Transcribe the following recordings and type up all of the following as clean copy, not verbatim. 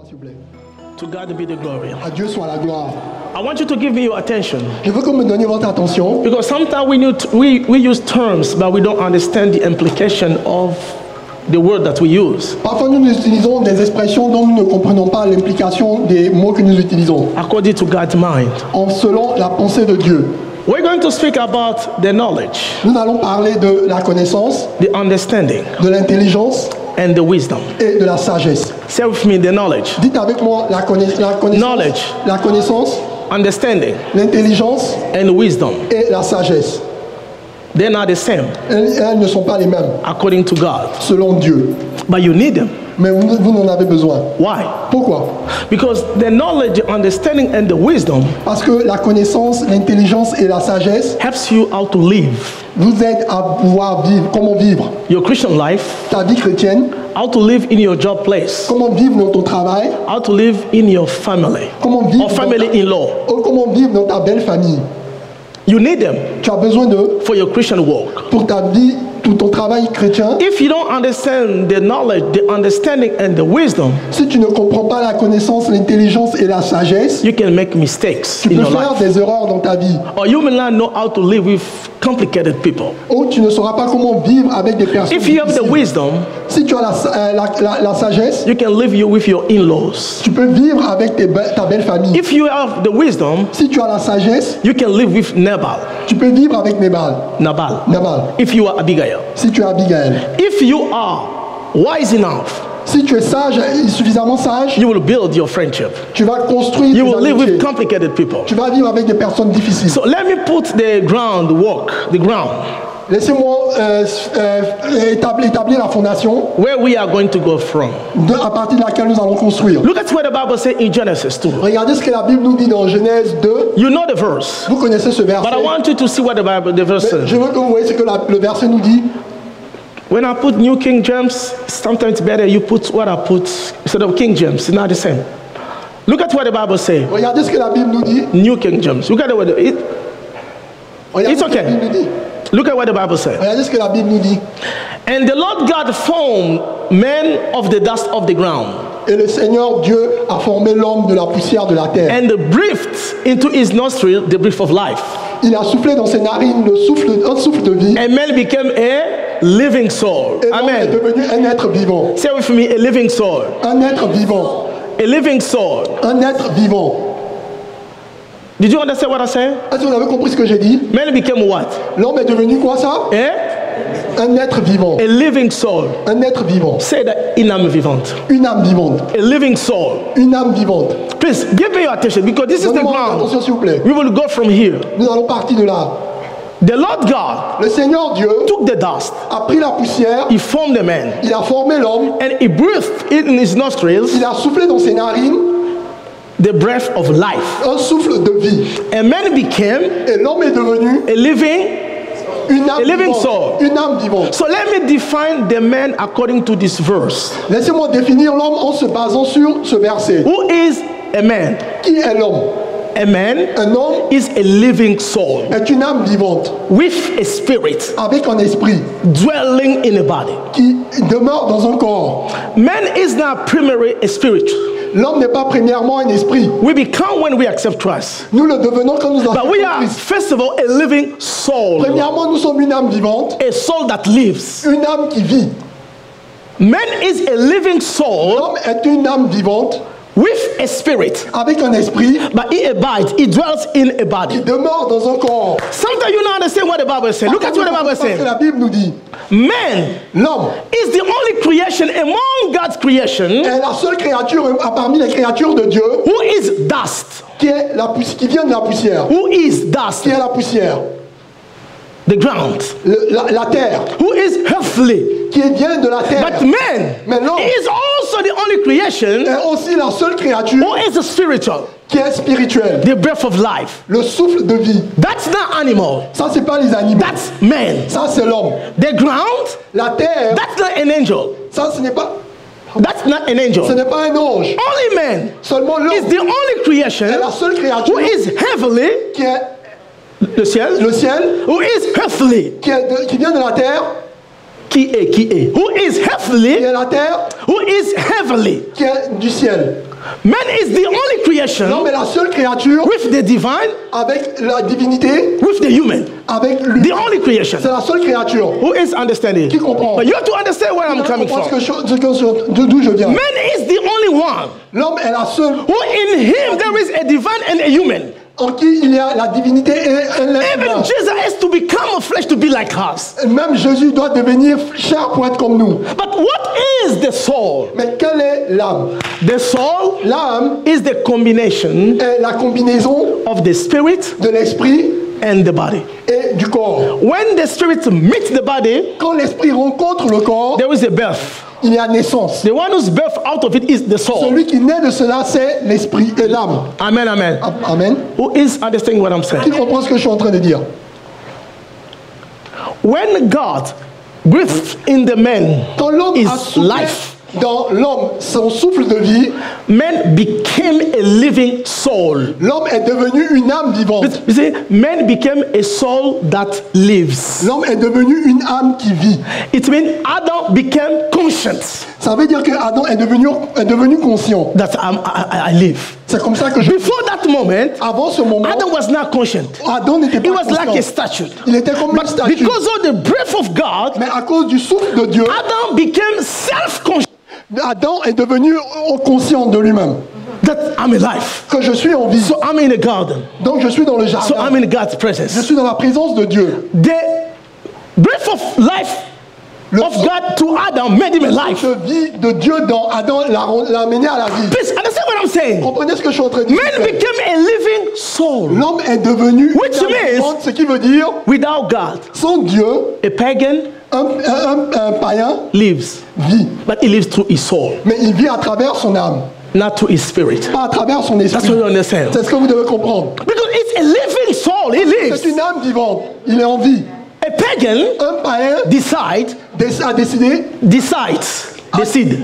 s'il vous plaît. To God be the glory. À Dieu soit la gloire. I want you to give me your attention. Je veux que vous me donniez votre attention. Because sometimes we use terms, but we don't understand the implication of the word that we use. Parfois, nous utilisons des expressions dont nous ne comprenons pas l'implication des mots que nous utilisons. According to God's mind. Selon la pensée de Dieu. We're going to speak about the knowledge. Nous allons parler de la connaissance, the understanding, de l'intelligence and the wisdom. Et de la sagesse. Say with me the knowledge. Dites avec moi la connaissance. Knowledge. La connaissance. Understanding. L'intelligence. And wisdom. Et la sagesse. They're not the same. Elles ne sont pas les mêmes. According to God. Selon Dieu. But you need them. Mais vous n'en avez besoin. Why? Pourquoi? Because the knowledge, the understanding, and the wisdom. Parce que la connaissance, l'intelligence et la sagesse helps you how to live. Vous aide à pouvoir vivre. Comment vivre? Your Christian life. Ta vie chrétienne. How to live in your job place. Comment vivre dans ton travail. How to live in your family. Comment vivre. Or family-in-law. Comment vivre dans ta belle famille. You need them. Tu as besoin d'eux. For your Christian walk. Pour ta vie. Ton travail chrétien. If you don't understand the knowledge, the understanding and the wisdom, si tu ne comprends pas la connaissance, l'intelligence et la sagesse, you can make mistakes. Tu peux faire des erreurs dans ta vie. Or you may not know how to live with complicated people. Ou tu ne sauras pas comment vivre avec des personnes. If you have the wisdom, si tu as la sagesse, you can live with your in-laws. Tu peux vivre avec ta belle famille. If you have the wisdom, si tu as la sagesse, you can live with Nabal. Tu peux vivre avec Nabal. If you are Abigail. Si tu es Abigail. If you are wise enough, si tu es sage, suffisamment sage, you will build your friendship. Tu vas construire you will live with complicated people. Tu vas vivre avec des personnes difficiles. So let me put the ground. Laissez-moi établir la fondation. Where we are going to go from. À partir de laquelle nous allons construire. Look at what the Bible says in Genesis 2. Regardez ce que la Bible nous dit dans Genèse 2. You know the verse. Vous connaissez ce verset. But I want you to see what the verse says. Je veux que vous voyez ce que le verset nous dit. When I put New King James, sometimes it's better you put what I put instead of King James. It's not the same. Look at what the Bible says. Regardez ce que la Bible nous dit. New King James. Look at what it's okay. Look at what the Bible says. Regardez ce que la Bible nous dit. And the Lord God formed man of the dust of the ground. Et le Seigneur Dieu a formé l'homme de la poussière de la terre. And breathed into his nostril the breath of life. Il a soufflé dans ses narines un souffle de vie. And man became a living soul. Et l'homme est devenu un être vivant. Say with me, a living soul. Un être vivant. A living soul. Un être vivant. Did you understand what I said? Est-ce que vous avez compris ce que j'ai dit? Man became what? L'homme est devenu quoi ça? Un être vivant. A living soul. Un être vivant. Say that, une âme vivante. Une âme vivante. A living soul. Une âme vivante. Please give me your attention because this is the ground. Attention s'il vous plaît. We will go from here. Nous allons partir de là. The Lord God, le Seigneur Dieu, took the dust. A pris la poussière. He formed the man. Il a formé l'homme. And he breathed in his nostrils. Il a soufflé dans ses narines. The breath of life. Un souffle de vie. And man became. Et l'homme est devenu. A living soul. Une âme vivante. So let me define the man according to this verse. Laissez-moi définir l'homme en se basant sur ce verset. Who is a man? Qui est l'homme? A man un homme is a living soul. Est une âme vivante. With a spirit. Avec un esprit. Dwelling in a body. Qui demeure dans un corps. Man is not primarily a spirit. L'homme n'est pas premièrement un esprit. We become when we accept Christ. Nous le devenons quand nous acceptons Christ. But we are, first of all, a living soul. Premièrement, nous sommes une âme vivante. A soul that lives. Une âme qui vit. Man is a living soul. L'homme est une âme vivante. With a spirit. Avec un esprit. But he abides. He dwells in a body. Il demeure dans un corps. Sometimes you don't understand what the Bible says. Look at what the Bible says. La Bible nous dit. Man, l'homme, is the only creation among God's creation. Est la seule créature parmi les créatures de Dieu. Who is dust? Qui vient de la poussière. Who is dust? Qui est la poussière. The ground. La terre. Who is earthly? Qui vient de la terre. But man, is also the only creation. Est aussi la seule créature. Who is spiritual? Qui est spirituel. The breath of life. Le souffle de vie. That's not animal. Ça c'est pas les animaux. That's man. Ça c'est l'homme. The ground. La terre. That's not an angel. Ça ce n'est pas. That's not an angel. Ce n'est pas un ange. Only man. Seulement l'homme. Is the only creation. Est la seule créature. Who is heavenly. Qui est le ciel. Le ciel. Who is earthly. Qui vient de la terre. qui est. Who is qui heavenly? est la terre, Who is heavenly? qui est du ciel. Man is the only creation L'homme est la seule créature with the divine, avec la divinité, with the human. avec The l'humain. only creation. C'est la seule créature. Who is understanding? Qui comprend? But you have to understand where I'm coming Comprends from. d'où je viens. Man is the only one L'homme est la seule who in him there is a divine and a human. en qui il y a la divinité et Even l'humain. Jesus has to become a flesh to be like us. Même Jésus doit devenir chair pour être comme nous. But what is the soul? Mais quelle est l'âme? The soul L'âme is the combination est la combinaison of the spirit de l'esprit and the body. et du corps. When the spirit meets the body, Quand l'esprit rencontre le corps, there is a birth. il y a naissance. The one who's birthed out of it is the soul. Celui qui naît de cela, c'est l'esprit et l'âme. Amen, amen. Amen. Who is understanding what I'm Qui saying? comprend ce que je suis en train de dire? When God breathed in the man Quand l'homme a his soufflé life, dans l'homme son souffle de vie, man became a living soul. l'homme est devenu une âme vivante. You see, man became a soul that lives. L'homme est devenu une âme qui vit. It means Adam became conscious Ça veut dire que Adam est devenu conscient. that I live. C'est comme ça que je... Before that moment, Avant ce moment, Adam was not conscient. Adam n'était He pas was like a conscient. statue. Il était comme une But statue. because of the breath of God, Mais à cause du souffle de Dieu, Adam became self-conscious Adam est devenu conscient de lui-même. that I'm alive. Que je suis en vie. So I'm in the garden. Donc je suis dans le So jardin. I'm in God's Je presence. suis dans la présence de Dieu. The breath of life Le of God to Adam made him alive. souffle de vie de Dieu dans Adam l'a amené à la vie. Please understand what I'm saying. Comprenez ce que je suis en train de dire? Man became a living soul. L'homme est devenu Which une âme means- vivante, ce qui veut dire, Without God, sans Dieu, a pagan un païen lives, vit. but he lives through his soul, Mais il vit à travers son âme, not through his spirit. pas à travers son That's esprit. what you understand. C'est ce que vous devez comprendre. Because it's a living soul. He lives. C'est une âme vivante. Il est en vie. A pagan Un païen a décidé,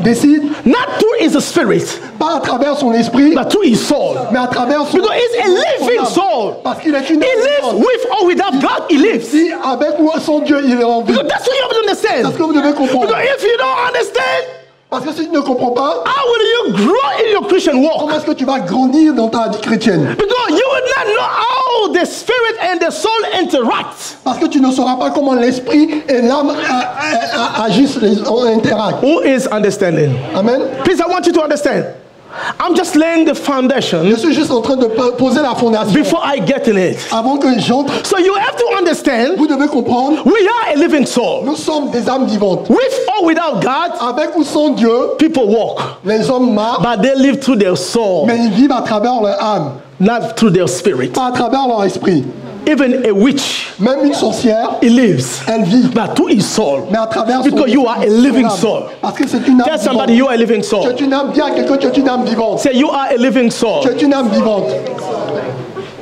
décide, not through his spirit, pas à travers son esprit, but through his soul. mais à travers son Because it's a living son âme. soul. Parce qu'il est une He âme lives vivante. with or without God. He lives. Si avec ou sans Dieu, il est en vie. Because that's what you have to C'est ce understand. que vous devez comprendre. Because if you don't understand, Parce que si tu ne comprends pas, how will you grow in your Christian walk? comment est-ce que tu vas grandir dans ta vie chrétienne? Because you will not know how the spirit and the soul interact. Parce que tu ne sauras pas comment l'esprit et l'âme agissent, interactent. Who is understanding? Amen. Please, I want you to understand. I'm just laying the foundation Je suis juste en train de poser la fondation before I get in it. avant que j'entre. So you have to understand, Vous devez comprendre, we are a living soul. nous sommes des âmes vivantes. With or without God, Avec ou sans Dieu, people walk, les hommes marchent, but they live through their soul, mais ils vivent à travers leur âme, not through their spirit. pas à travers leur esprit. Even a witch, Même une sorcière, he lives, elle vit, but through his soul. mais à travers son Because you are a son living âme. soul. Parce que c'est une âme Tell somebody vivante. you are a living Tu soul. es une âme, dis à quelqu'un, tu es une âme vivante. Say you are a living soul. Tu es une âme vivante.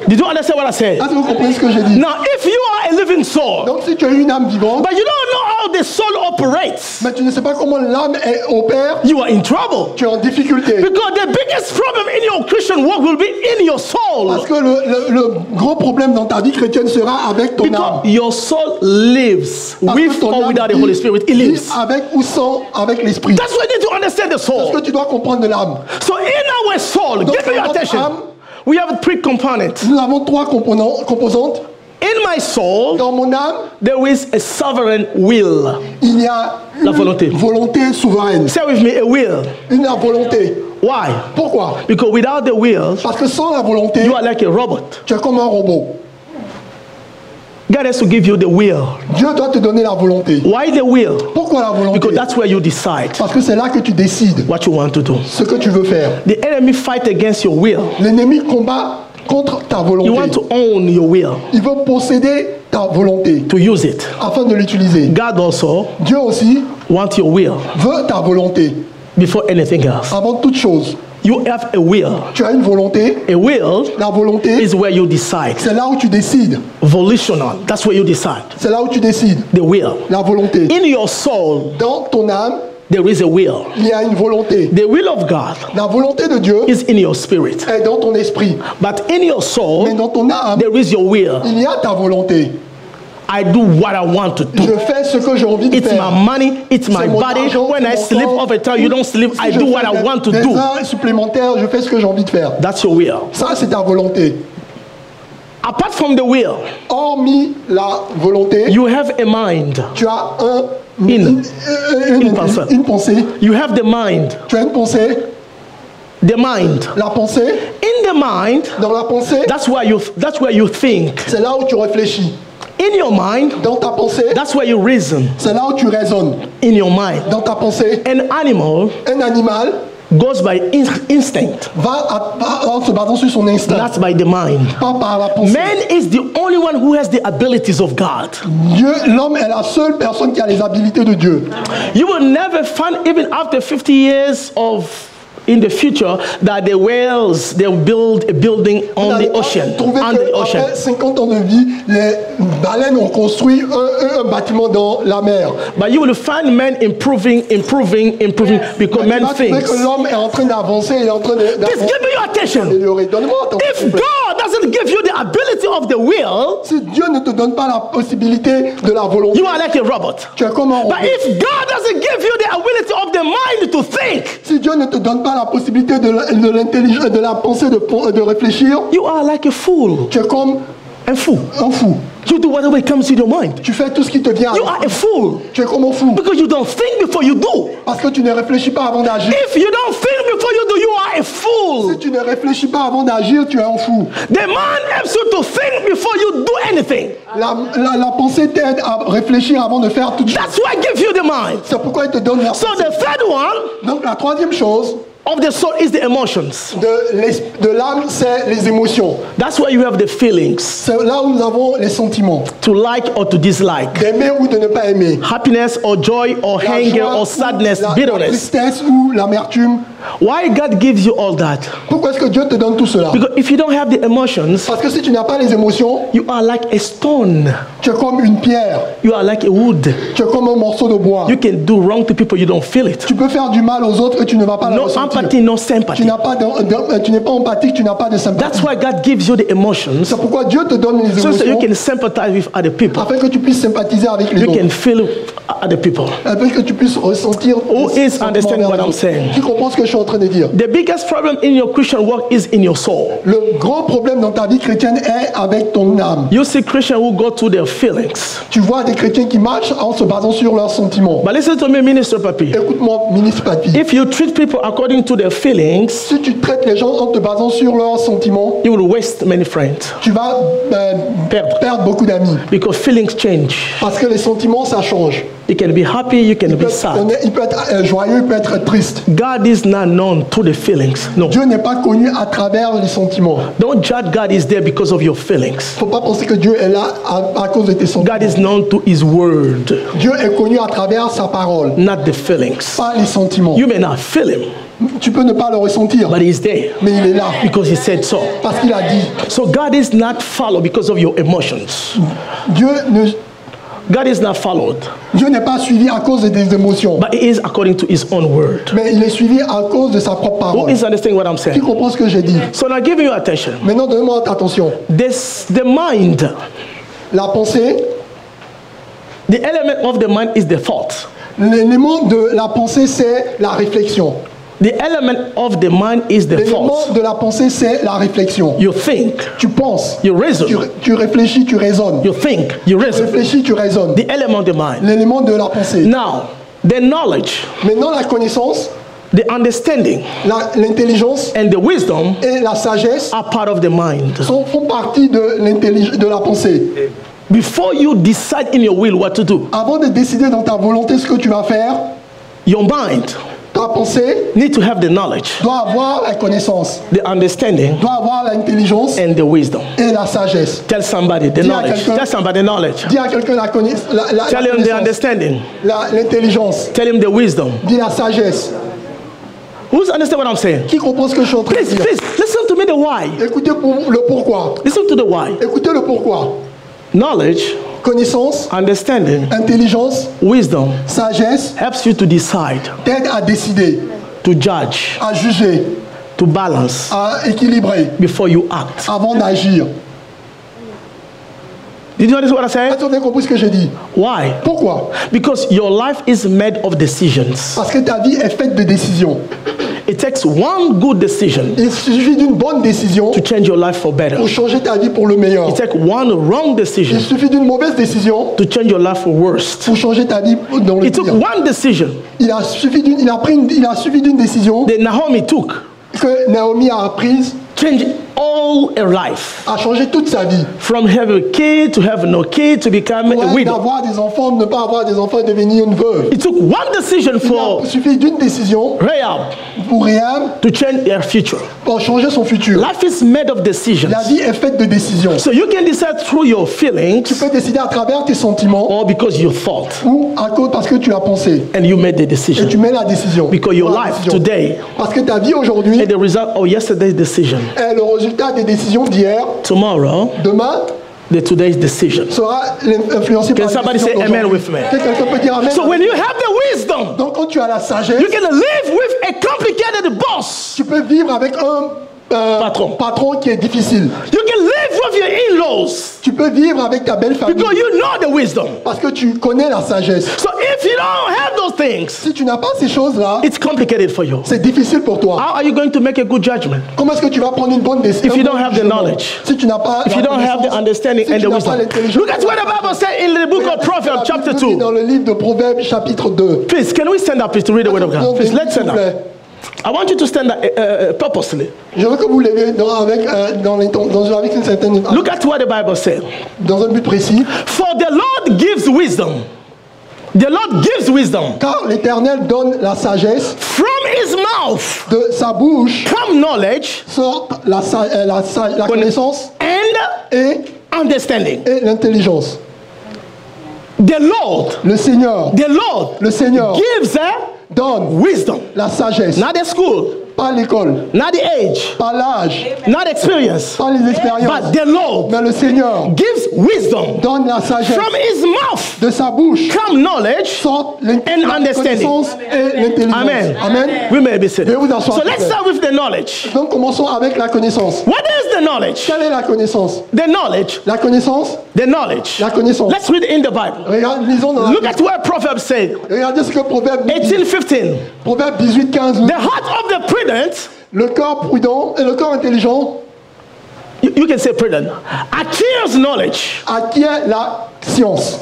Did you understand what I said? Est-ce que vous comprenez ce que j'ai dit? Now, if you are a living soul, Donc si tu es une âme vivante, but you don't know how the soul operates, mais tu ne sais pas comment l'âme opère, you are in trouble. tu es en difficulté. Because the biggest problem in your Christian walk will be in your soul. Parce que le gros problème dans ta vie chrétienne sera avec ton Because âme. your soul lives Parce que with ton or âme without the vit- Holy Spirit. It vit lives. avec ou sans avec l'esprit. That's why you need to understand the C'est ce que soul. tu dois comprendre de l'âme. So in our soul, Donc, give me your dans notre attention. âme, We have 3 components. Nous avons 3 composantes. In my soul, Dans mon âme, there is a sovereign will. il y a La une volonté. souveraine. Say with me, a will. Une volonté. Why? Pourquoi? Because without the will, Parce que sans la volonté, you are like a robot. tu es comme un robot. God has to give you the will. Dieu doit te donner la volonté. Why the will? Pourquoi la volonté? Because that's where you decide Parce que c'est là que tu décides what you want to do. ce que tu veux faire. The enemy fight against your will. L'ennemi combat contre ta You want volonté. to own your will, Il veut posséder ta volonté to use it. afin de l'utiliser. God also Dieu aussi wants your will veut ta volonté before anything else. avant toute chose. You have a will. Tu as une volonté. A will La volonté, is where you decide. c'est là où tu décides. Volitional. That's where you decide. C'est là où tu décides. The will. La volonté. In your soul, Dans ton âme, there is a will. il y a une volonté. The will of God La volonté de Dieu is in your spirit. est dans ton esprit. But in your Mais soul, dans ton âme, there is your will. il y a ta volonté. I do what I want to do. Je fais ce que j'ai envie de It's faire. my money, it's C'est my mon body. argent, When c'est I mon sleep corps. over time, you don't sleep. Si I je do fais what I want to des do. heures supplémentaires, je fais ce que j'ai envie de faire. That's your will. Ça, c'est ta volonté. Apart from the will, Hormis la volonté, you have a mind. tu as Une pensée. une pensée. You have the mind. Tu as une pensée. The mind. La pensée, In the mind, dans la pensée, that's where you think. c'est là où tu réfléchis. In your mind, Dans ta pensée, that's where you reason. c'est là où tu raisonnes. In your mind. Dans ta pensée, An animal un animal goes by instinct. va en se basant sur son instinct, That's by the mind. pas par la pensée. Man is the only one who has the abilities of God. Dieu, l'homme est la seule personne qui a les habilités de Dieu. You will never find, even after 50 years of in the future, that the whales they'll build a building on the ocean. Trouver On the ocean. qu'après 50 ans de vie, les baleines ont construit un bâtiment dans la mer. But you will find men improving because Tu men vas trouver think. que l'homme est en train d'avancer, il est en train Please give me your attention. d'améliorer. Donne-moi attention. If s'il te plaît. God doesn't give you the ability of the will, Si Dieu ne te donne pas la possibilité de la volonté, you are like a robot. tu es comme un robot. But if God doesn't give you the ability of the mind to think, Si Dieu ne te donne pas la possibilité de l'intelligence, de la pensée, de réfléchir, you are like a fool. tu es comme A fool. un fou. You do whatever comes to your mind. Tu fais tout ce qui te vient à You are a fool Tu es comme un fou. because you don't think before you do. Parce que tu ne réfléchis pas avant d'agir. If you don't think before you do, you are a fool. Si tu ne réfléchis pas avant d'agir, tu es un fou. The mind helps you to think before you do anything. La pensée t'aide à réfléchir avant de faire toute chose. That's why I give you the mind. C'est pourquoi il te donne la So pensée. the third one Donc la troisième chose of the soul is the emotions. de l'âme, c'est les émotions. That's why you have the feelings, C'est là où nous avons les sentiments. to like or to dislike, D'aimer ou de ne pas aimer. happiness or joy or La anger joie or ou sadness, la bitterness. tristesse ou l'amertume. Why God gives you all that? Pourquoi est-ce que Dieu te donne tout cela? Because if you don't have the emotions, Parce que si tu n'as pas les émotions, you are like a stone. tu es comme une pierre. You are like a wood. Tu es comme un morceau de bois. You can do wrong to people, you don't feel it. Tu peux faire du mal aux autres et tu ne vas pas le No ressentir. empathy, no Tu sympathy. n'as pas tu n'es pas empathique, tu n'as pas de sympathie. That's why God gives you the emotions, C'est pourquoi Dieu te donne les so that you émotions can sympathize with other people. afin que tu puisses sympathiser avec les You autres. can feel other people. Afin que tu puisses ressentir. Who les is sentiments understanding vers what les I'm autres. saying? Qui comprend ce que je suis en train de dire? The biggest problem in your Christian walk is in your soul. Le grand problème dans ta vie chrétienne est avec ton âme. You see Christians who go through their feelings. Tu vois des chrétiens qui marchent en se basant sur leurs sentiments. But listen to me, Minister Papi. Écoute-moi, ministre Papi. If you treat people according to their feelings, Si tu traites les gens en te basant sur leurs sentiments, you will waste many friends tu vas perdre beaucoup d'amis. because feelings change. Parce que les sentiments, ça change. You can be happy, you can be sad. Il peut être joyeux, il peut être triste. God is not known through the feelings. No. Dieu n'est pas connu à travers les sentiments. Don't judge God is there because of your feelings. Faut pas penser que Dieu est là à cause de tes sentiments. God is known to His word, Dieu est connu à travers sa parole, not the feelings. pas les sentiments. You may not feel Him, Tu peux ne pas le ressentir, but He's there mais il est là because He said so. parce qu'il a dit. So God is not followed because of your emotions. God is not followed, Dieu n'est pas suivi à cause des émotions, but He is according to His own word. mais il est suivi à cause de sa propre Who parole. is understanding what I'm Qui saying? comprend ce que j'ai dit? So now give me your attention. Maintenant, donne-moi attention. The mind, La pensée, the element of the mind is the thought. l'élément de la pensée, c'est la réflexion. The element of the mind is the L'élément thought. de la pensée, c'est la réflexion. You think, Tu penses, you reason. tu réfléchis, tu raisonnes. You think, you Tu reason. réfléchis, tu raisonnes. The element of the mind. L'élément de la pensée. Now, the knowledge, Maintenant, la connaissance, the understanding, l'intelligence and the wisdom et la sagesse are part of the mind. font partie de la pensée. Before you decide in your will what to do, Avant de décider dans ta volonté ce que tu vas faire, your mind ta pensée need to have the knowledge, doit avoir la connaissance, the understanding, doit avoir l'intelligence and the wisdom. et la sagesse. Tell somebody the Dis à knowledge. quelqu'un- Tell somebody knowledge. Dis à quelqu'un la Tell him the connaissance, understanding. l'intelligence. Tell him the wisdom. Dis la sagesse. Who's understand what I'm saying? Qui comprend ce que je suis en train de Please, dire? please, listen to me the why. Écoutez le pourquoi. Listen to the why. Écoutez le pourquoi. Knowledge, Connaissance, understanding, intelligence, wisdom sagesse helps you to decide, t'aide à décider, to judge, à juger, to balance à équilibrer before you act. avant d'agir. Did you notice what I said? Est-ce que vous avez compris ce que j'ai dit? Why? Pourquoi? Because your life is made of decisions. Parce que ta vie est faite de décisions. It takes one good decision Il suffit d'une bonne décision to change your life for better. pour changer ta vie pour le meilleur. It takes one wrong decision Il suffit d'une mauvaise décision to change your life for worse. pour changer ta vie dans le It took pire. one decision Il a suffi d'une décision that Naomi took, que Naomi a prise change all her life. à changer toute sa vie. From having a kid to have no kid to become a Ouais, widow. d'avoir des enfants, de ne pas avoir des enfants et devenir une veuve. It took one decision for Il suffit d'une décision Rahab pour Rahab to change her future. pour changer son futur. Life is made of decisions. La vie est faite de décisions. So you can decide through your Tu feelings peux décider à travers tes sentiments or because you thought ou à cause parce que tu as pensé and you made the et decision. tu mets la décision. Because your La life décision. today Parce que ta vie aujourd'hui is the result of yesterday's decision. est le résultat des décisions d'hier. Tomorrow, Demain the today's decision. sera influencé par Can les somebody say décisions amen d'aujourd'hui. with me? Que quelqu'un peut dire amen? So when you have the wisdom, Donc quand tu as la sagesse, you can live with a complicated boss. tu peux vivre avec un patron qui est difficile. You can live with your in-laws Tu peux vivre avec ta belle famille because you know the wisdom. parce que tu connais la sagesse. So if you don't have those things, Si tu n'as pas ces choses-là, it's complicated for you. c'est difficile pour toi. How are you going to make a good judgment Comment est-ce que tu vas prendre une bonne décision if you don't have the knowledge? Si tu n'as pas If you la don't have the connaissance, understanding si and tu the n'as pas wisdom? l'intelligence. Look at what the Bible said in the book of Proverbs, chapter 2. Dans le livre de Proverbes, chapitre 2. Please, can we stand up please to read the word of God? Please, let's S'il stand vous plaît. up. I want you to stand up purposely. Je veux que vous leviez avec une certaine... Look at what the Bible said. Dans un but précis. For the Lord gives wisdom. The Lord gives wisdom. Car l'Éternel donne la sagesse. From his mouth De sa bouche come knowledge sort la connaissance and et l'intelligence. The Lord, Le Seigneur the Lord gives donne wisdom. la sagesse. Not the school, Pas l'école, not the age, pas l'âge, not experience, pas les expériences. but the Lord Mais le Seigneur gives wisdom. donne la sagesse. From his mouth De sa bouche come knowledge sort and understanding. connaissance et l'intelligence. Amen. Amen. We may be sitting. Veuillez vous asseoir, So s'il let's vous plaît. start with the knowledge. Donc commençons avec la connaissance. What is the knowledge? Quelle est la connaissance? The knowledge. La connaissance, The knowledge. la connaissance. Let's read in the Bible. Lisons dans la Look at what Proverbs said. Regardez ce que Proverbe nous dit. 18:15. Proverbe 18:15 nous dit, The heart of the prudent, le corps prudent et le corps intelligent you can say prudent, acquires knowledge. acquiert la science.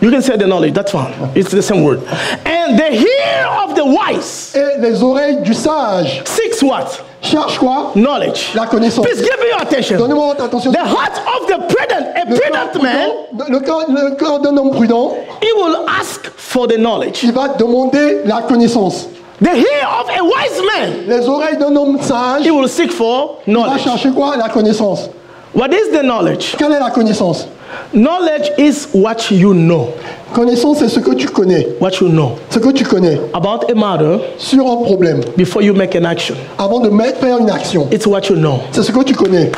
You can say the knowledge, that's fine. It's the same word. And the ear of the wise Et les oreilles du sage seeks what? cherchent quoi? Knowledge. La connaissance. Please give me your attention. Donnez-moi votre attention. The heart of the prudent, a Le prudent man, le corps d'un homme prudent, he will ask for the knowledge. il va demander la connaissance. The ear of a wise man, Les oreilles d'un homme sage, he will seek for il va knowledge. chercher quoi? La connaissance. What is the knowledge? Quelle est la connaissance? Knowledge is what you know. Connaissance, c'est ce que tu connais. What you know Ce que tu connais about a matter sur un problème. before you make an action. Avant de faire une action. It's what you know. C'est ce que tu connais.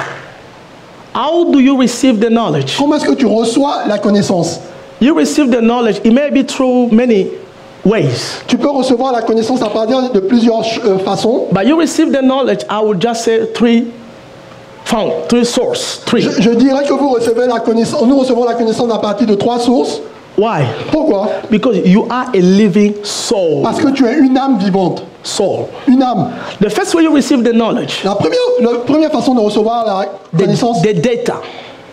How do you receive the knowledge? Comment est-ce que tu reçois la connaissance? You receive the knowledge. It may be through many ways. Tu peux recevoir la connaissance à partir de plusieurs façons. But you receive the knowledge, I would just say three sources. Three. Je dirais que vous recevez la connaissance. Nous recevons la connaissance à partir de 3 sources. Why? Pourquoi? Because you are a living soul. Parce que tu es une âme vivante. Soul. Une âme. The first way you receive the knowledge, La première façon de recevoir la connaissance the data.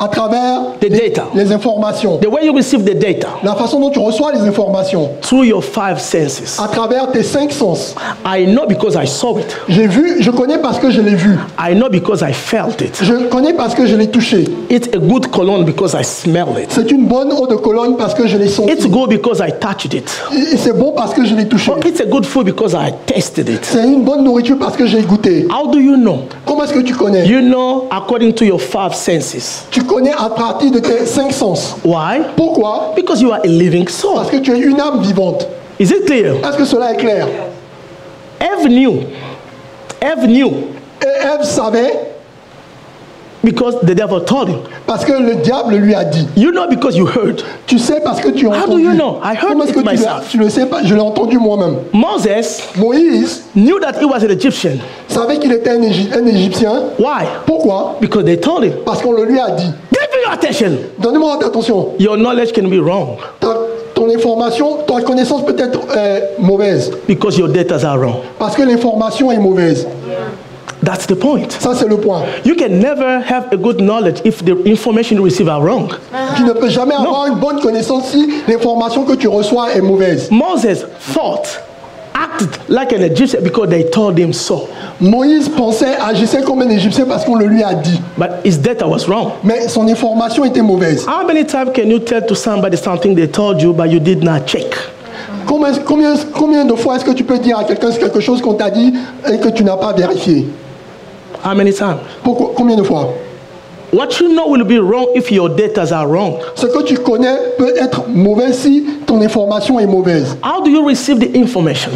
à travers The data. les informations. The way you receive the data, La façon dont tu reçois les informations through your 5 senses. à travers tes 5 sens. I know because I saw it. Je connais parce que je l'ai vu. I know because I felt it. Je connais parce que je l'ai touché. It's a good cologne because I smell it. C'est une bonne eau de Cologne parce que je l'ai senti. It's good because I touched it. Et c'est bon parce que je l'ai touché. It's a good food because I tasted it. C'est une bonne nourriture parce que j'ai goûté. How do you know? Comment est-ce que tu connais? You know according to your 5 senses. Tu connais à partir de tes 5 sens. Why? Pourquoi? Because you are a living soul. Parce que tu es une âme vivante. Is it clear? Est-ce que cela est clair? Eve knew. Eve knew Et Ève savait because the devil told him. parce que le diable lui a dit. You know because you heard. Tu sais parce que tu as How do entendu. you know? I heard Comment est-ce it que myself. tu le sais pas? Je l'ai entendu moi-même. Moses Moïse knew that he was an Egyptian. savait qu'il était un Égyptien. Why? Pourquoi? Because they told him. Parce qu'on le lui a dit. Give me your attention. Donne-moi attention. Your knowledge can be wrong Ton information, ta connaissance peut être mauvaise. because your data are wrong. Parce que l'information est mauvaise. That's the point. Ça, c'est le point. You can never have a good knowledge if the information you receive are wrong. Tu ne peux jamais avoir une bonne connaissance si l'information que tu reçois est mauvaise. Moses acted like an Egyptian because they told him so. Moïse pensait, agissait comme un Égyptien parce qu'on le lui a dit. But his data was wrong. Mais son information était mauvaise. How many times can you tell to somebody something they told you but you did not check? Combien de fois est-ce que tu peux dire à quelqu'un quelque chose qu'on t'a dit et que tu n'as pas vérifié? How many times? Combien de fois? What you know will be wrong if your data are wrong. Ce que tu connais peut être mauvais si ton information est mauvaise. How do you receive the information?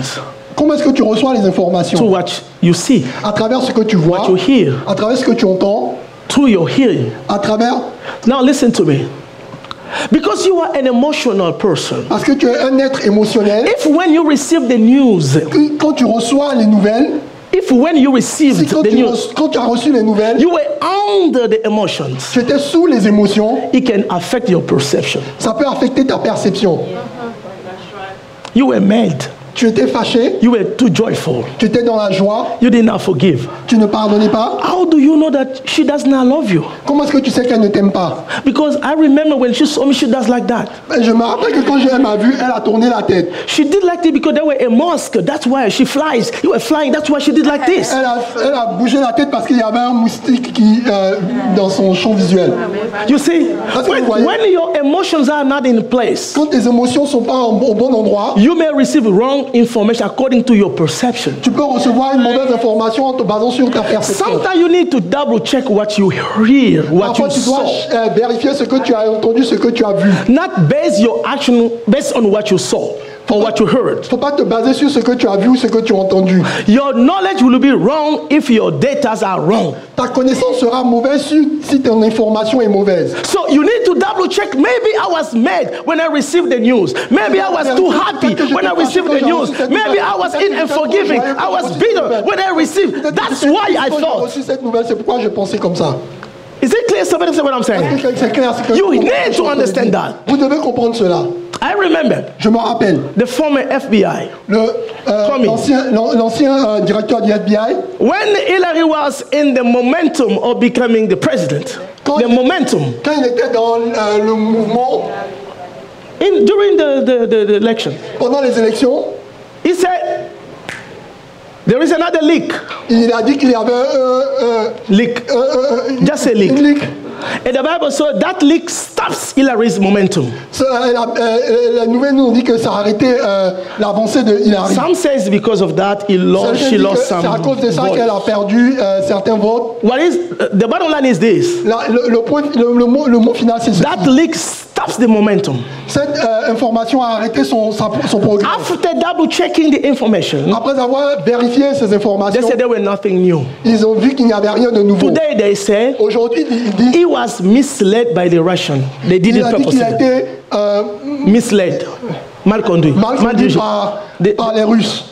Comment est-ce que tu reçois les informations? Through what you see, À travers ce que tu vois, what you hear, à travers ce que tu entends, through your hearing. à travers... Now listen to me. Because you are an emotional person. Parce que tu es un être émotionnel. If when you receive the news, Quand tu reçois les nouvelles, if when you received quand the news, tu as reçu les nouvelles, you were under the emotions, tu étais sous les émotions, it can affect your perception. ça peut affecter ta perception. You were mad. Tu étais fâché, You were too joyful. tu étais dans la joie, You did not forgive. tu ne pardonnais pas. How do you know that she does not love you? Comment est-ce que tu sais qu'elle ne t'aime pas? Because I remember when she saw me, she does like that. Je me rappelle que quand elle m'a vu, elle a tourné la tête. She did like this because there were a mosque. That's why she flies. You were flying. That's why she did like this. Elle a bougé la tête parce qu'il y avait un moustique dans son champ visuel. You see, That's what you want. when your emotions are not in place, Quand tes émotions ne sont pas au bon endroit, you may receive wrong information according to your perception. tu peux recevoir une mauvaise information en te basant sur ta perception. Sometimes you need to double check what you hear, what Parfois, you tu dois saw, vérifier ce que tu as entendu, ce que tu as vu. not base your action based on what you saw or what you heard. Il ne faut pas te baser sur ce que tu as vu ou ce que tu as entendu. Your knowledge will be wrong if your data are wrong. Ta connaissance sera mauvaise si ton information est mauvaise. So you need to double check. Maybe I was mad when I received the news. Maybe I was too happy when I received the news. Maybe I was unforgiving. I was bitter when I received. That's why I Quand j'ai thought. reçu cette nouvelle, c'est pourquoi j'ai pensé comme ça. Is it clear? Somebody say what I'm saying. C'est clair, c'est que You need to understand that. Vous devez comprendre cela. I remember Je me rappelle, the former FBI. Comey. l'ancien directeur du FBI, When Hillary was in the momentum of becoming the president, the momentum quand il était dans le mouvement during the election, pendant les élections, he said there is another leak. il a dit qu'il y avait Leak. Just a leak. une leak. And the Bible said that leak stops Hillary's momentum. La nouvelle nous dit que ça a arrêté l'avancée de Hillary. Some says because of that she Certains lost disent que some c'est à cause de ça votes. qu'elle a perdu certains votes. What is the bottom line is this? Le mot final, c'est ceci. That leak stops the momentum. Cette information a arrêté son progrès. After double checking the information, Après avoir vérifié ces they informations, said there were nothing new. ils ont vu qu'il n'y avait rien de nouveau. Today they say Aujourd'hui, il dit he was misled by the Russian. They did il it a dit qu'il a purposely. été Misled. Mal conduit. mal Mal conduit dirigé. par les Russes.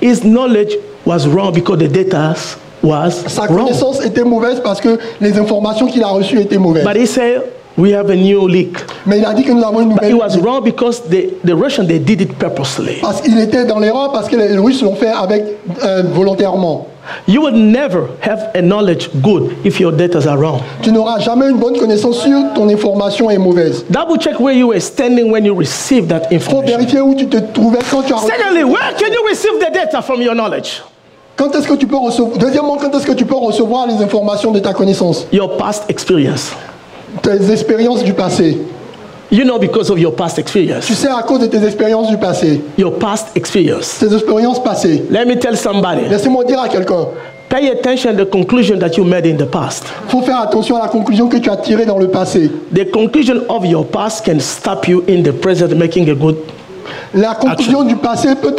His knowledge was wrong because the data was Sa wrong. connaissance était mauvaise parce que les informations qu'il a reçues étaient mauvaises. But he said we have a new leak. Mais il a dit que nous avons une But it nouvelle. was wrong because the Russian they did it purposely. Parce qu'il était dans l'erreur, parce que les Russes l'ont fait avec volontairement. You will never have a knowledge good if your data are wrong. Tu n'auras jamais une bonne connaissance sur ton information est mauvaise. Double check where you were standing when you received that Il faut information. vérifier où tu te trouvais quand tu as reçu. Secondly, where can you receive the data from your knowledge? Quand est-ce que tu peux recevoir? Deuxièmement, quand est-ce que tu peux recevoir les informations de ta connaissance? Your past experience. Tes expériences du passé. You know because of your past experience. Tu sais à cause de tes expériences du passé. Your past experience. Tes expériences passées. Let me tell somebody. Laissez-moi dire à quelqu'un. Pay attention to the conclusion that you made in the past. Il faut faire attention à la conclusion que tu as tirée dans le passé. The conclusion of your past can stop you in the present making a good. La conclusion du passé peut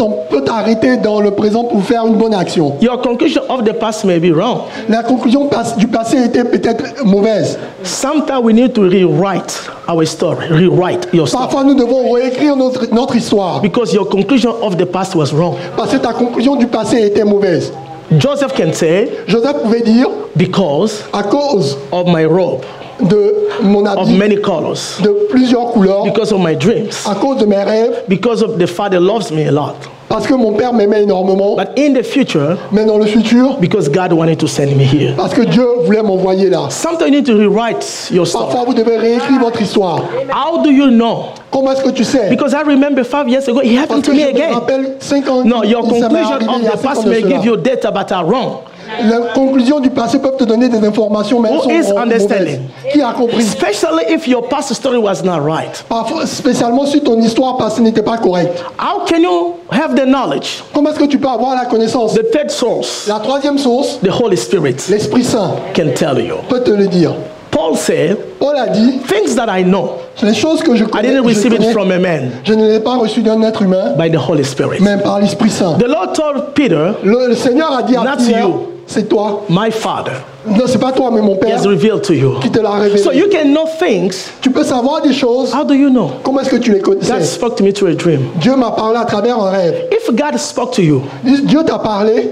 t'arrêter dans le présent pour faire une bonne action. Your conclusion of the past may be wrong. La conclusion du passé était peut-être mauvaise. Sometimes we need to rewrite our story, rewrite your story. Parfois, nous devons réécrire notre histoire. Because your conclusion of the past was wrong. Parce que ta conclusion du passé était mauvaise. Joseph can say, Joseph pouvait dire, because à cause of my robe, de mon of habit many colors de plusieurs couleurs because of my dreams, à cause de mes rêves, because of the Father loves me a lot. parce que mon père m'aimait énormément, But in the future, mais dans le futur, because God wanted to send me here. parce que Dieu voulait m'envoyer là. Sometimes you need to rewrite your story. Parfois, vous devez réécrire votre histoire. How do you know? Comment est-ce que tu sais? Because I remember 5 years ago, it Parce happened que to me je me again. rappelle 5 ans. No, your ça m'est conclusion arrivé of il y a the 5 ans past de may cela. give you data but are wrong. La conclusion du passé peuvent te donner des informations, mais elles Who sont is mauvaises. understanding? Qui a compris? Especially if your past story was not right. Parfois, spécialement si ton histoire passée n'était pas correcte. How can you have the knowledge? Comment est-ce que tu peux avoir la connaissance? The third source, La troisième source, the Holy Spirit, l'Esprit Saint can tell you. peut te le dire. Paul said, Paul a dit, things that I know, les choses que je I connais, didn't receive it je from a man, ne l'ai pas reçu d'un être humain, by the Holy Spirit. mais par l'Esprit Saint. The Lord told Peter, Le Seigneur a dit à Not Pierre, you. c'est toi. my Father, Non, c'est pas toi, mais mon he Père has revealed to you. qui te l'a révélé. So you can know things. Tu peux savoir des choses. How do you know? Comment est-ce que tu les God connais? spoke to me through a dream. Dieu m'a parlé à travers un rêve. If God spoke to you, Dieu t'a parlé.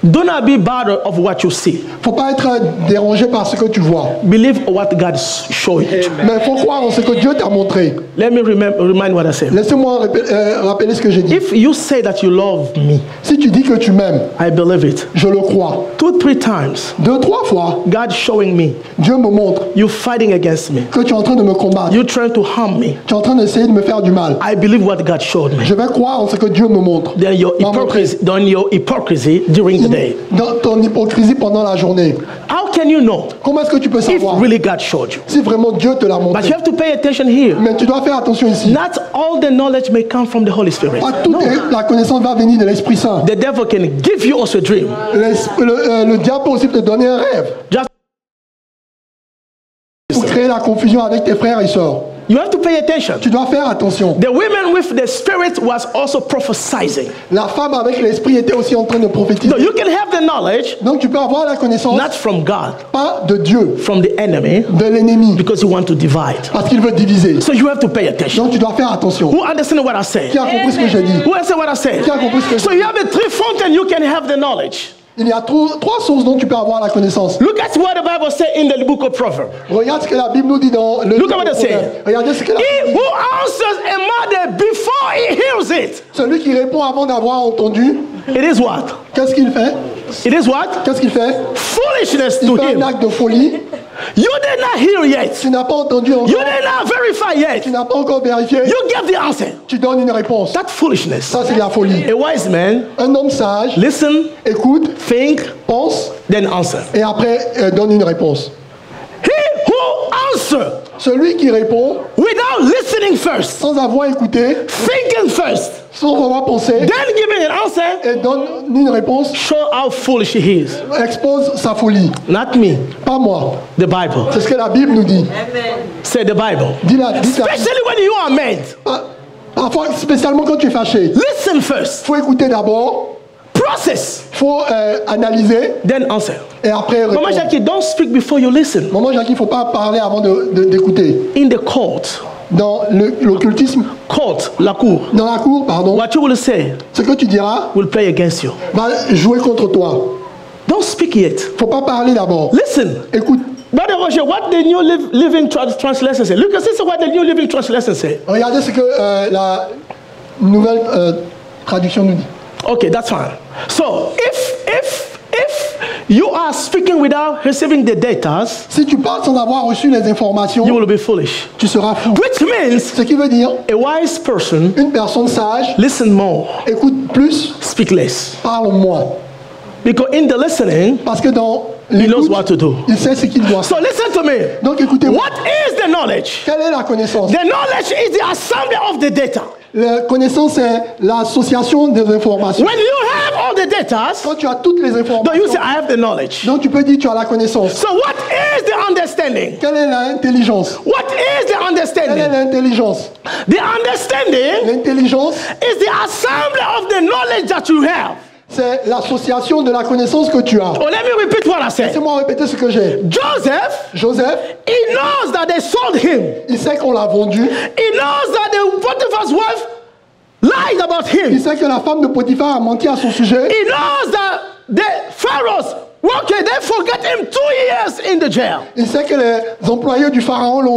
do not be bothered of what you see. Faut pas être dérangé par ce que tu vois. Believe what God showed you. Mais il faut croire en ce que Dieu t'a montré. Let me remind what I said. Laissez-moi rappeler ce que j'ai dit. If you say that you love me, Si tu dis que tu m'aimes, I believe it. je le crois. 2-3 times, 2-3 fois, God showing me Dieu me montre you fighting against me. que tu es en train de me combattre. You trying to harm me. Tu es en train d'essayer de me faire du mal. I believe what God showed me. Je vais croire en ce que Dieu me montre. Then your hypocrisy during the day. Dans ton hypocrisie pendant la journée. How can you know Comment est-ce que tu peux if savoir really God showed you? si vraiment Dieu te l'a But montré? you have to pay attention here. Mais tu dois faire attention ici. Not all the knowledge may come from the Holy Spirit. Pas toute la connaissance va venir de l'Esprit Saint. The devil can give you also a dream. Le diable peut aussi te donner un rêve Just pour créer la confusion avec tes frères et sœurs. you have to pay attention. Tu dois faire attention. The women with the spirit was also prophesying. La femme avec l'Esprit était aussi en train de prophétiser. So you can have the knowledge Donc tu peux avoir la connaissance, not from God, pas de Dieu, from the enemy, de l'ennemi, because you want to divide. parce qu'il veut diviser. So you have to pay attention. Donc tu dois faire attention. Who understand what I say? Qui a compris ce que j'ai dit? Who understand what I say? Qui a compris ce que So j'ai dit? you have the three fountains you can have the knowledge. Il y a trois sources dont tu peux avoir la connaissance. Look at what the Bible says in the book of Proverbs. Regarde ce que la Bible nous dit dans le Look at what it says. Regardez ce que la He Bible who dit. answers a mother before he hears it. Celui qui répond avant d'avoir entendu, It is what? qu'est-ce qu'il fait? It is what? Qu'est-ce qu'il fait? Foolishness Il to fait un him. acte de folie. You did not hear yet. Tu n'as pas entendu encore. You did not verify Tu yet. n'as pas encore vérifié. You give the answer. Tu donnes une réponse. That's foolishness. Ça, c'est la folie. A wise man, Un homme sage listen, écoute, think, pense then answer. et après donne une réponse. He who answers Celui qui répond without listening first, sans avoir écouté, thinking first, sans avoir pensé then giving an answer, et donne une réponse, show how foolish he is. expose sa folie. Not me, Pas moi. the Bible. C'est ce que la Bible nous dit. Say the Bible. Dis-la. Especially when you are mad. Parfois, spécialement quand tu es fâché. Listen first. Il faut écouter d'abord, Process. il faut analyser Then answer. et après Mama répondre. Jackie, don't speak before you listen. Maman Jackie, il ne faut pas parler avant d'écouter. In the court, Dans l'occultisme, la cour, dans la cour, pardon, what you will say ce que tu diras will play against you. va jouer contre toi. Don't speak yet. Il ne faut pas parler d'abord. Listen. Écoute. Brother Roger, what the New Living Translation say? Look, this is what the New Living Translation say. Regardez ce que la nouvelle traduction nous dit. Okay, that's fine. So, if you are speaking without receiving the data, Si tu parles sans avoir reçu les informations, you will be foolish. tu seras fou. Which means Ce qui veut dire, a wise person une personne sage listen more, écoute plus, speak less. parle moins. Because in the listening, Parce que dans he knows l'écoute, what to do. il sait ce qu'il doit So faire. listen to me. Donc écoutez-moi. What is the knowledge? Quelle est la connaissance? The knowledge is the assembly of the data. La connaissance, c'est l'association des informations. When you have all the data, Quand tu as toutes les then you say, informations, I have the knowledge. donc tu peux dire tu as la connaissance. So what is the understanding? Quelle est l'intelligence? What is the Quelle est understanding? l'intelligence? The understanding L'intelligence, is the assembly of the knowledge that you have. c'est l'association de la connaissance que tu as. Oh, let me repeat what I said. Laissez-moi répéter ce que j'ai. Joseph, Joseph, he knows that they sold him. il sait qu'on l'a vendu. He knows that the Potiphar's wife lied about Il him. sait que la femme de Potiphar a menti à son sujet. He knows that the pharaohs Okay, they forgot him 2 years in the jail. Il sait que les employés du pharaon l'ont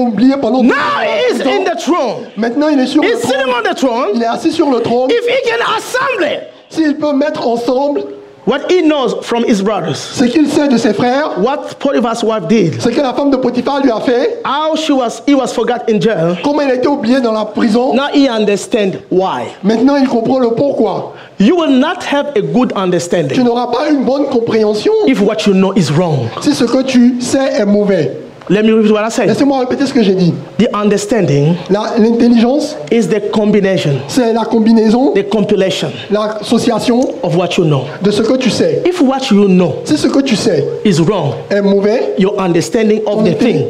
oublié pendant 2 Now he is in the throne. Maintenant, il est sur le He's sitting trône. on the throne. Il est assis sur le trône. If he can assemble S'il peut mettre ensemble what he knows from his brothers, ce qu'il sait de ses frères, what Potiphar's wife did, ce que la femme de Potiphar lui a fait, how he was forgot in jail, comment il a été oublié dans la prison, now he understands why. maintenant il comprend le pourquoi. You will not have a good Tu understanding n'auras pas une bonne compréhension if what you know is wrong. si ce que tu sais est mauvais. Let me repeat what I said. Laissez-moi répéter ce que j'ai dit. The understanding L'intelligence, is the combination, c'est la combinaison, the compilation l'association of what you know. de ce que tu sais. If what you know Si ce que tu sais is wrong, est mauvais, your understanding of the thing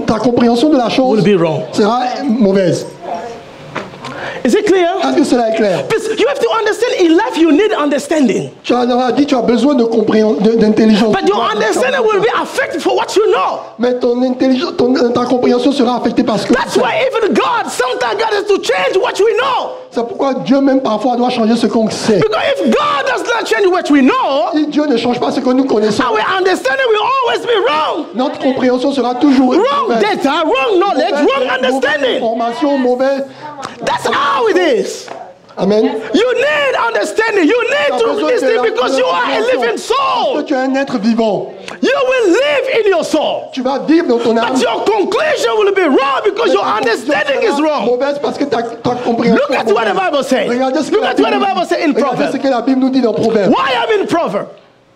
ta compréhension de la will chose be wrong. sera mauvaise. Is it clear? Est-ce que cela est clair? Because you have to understand in life you need understanding. Tu as dit tu as besoin de d'intelligence. But your understanding will be affected for what you know. Mais ton intelligence, ta compréhension sera affectée parce que That's why even God, sometimes God has to change what we know. c'est pourquoi Dieu même parfois doit changer ce qu'on sait. Because if God does not change what we know, Si Dieu ne change pas ce que nous connaissons, our understanding will always be wrong. notre compréhension sera toujours Wrong mauvaise. data, wrong knowledge, wrong Mauvaise understanding. information, mauvaise. That's how it is. Amen. You need understanding. You need to listen because you are a living Parce soul. que tu es un être vivant. You will live in your soul. Tu vas vivre dans ton âme. But your conclusion will be wrong because your understanding is wrong. Mauvaise parce que ta compréhension. Look at what the Bible says. Regardez ce que Look la at what the Bible Bible says in Regardez ce Proverbs. que la Bible nous dit dans Proverbes. Why I'm in Proverbs?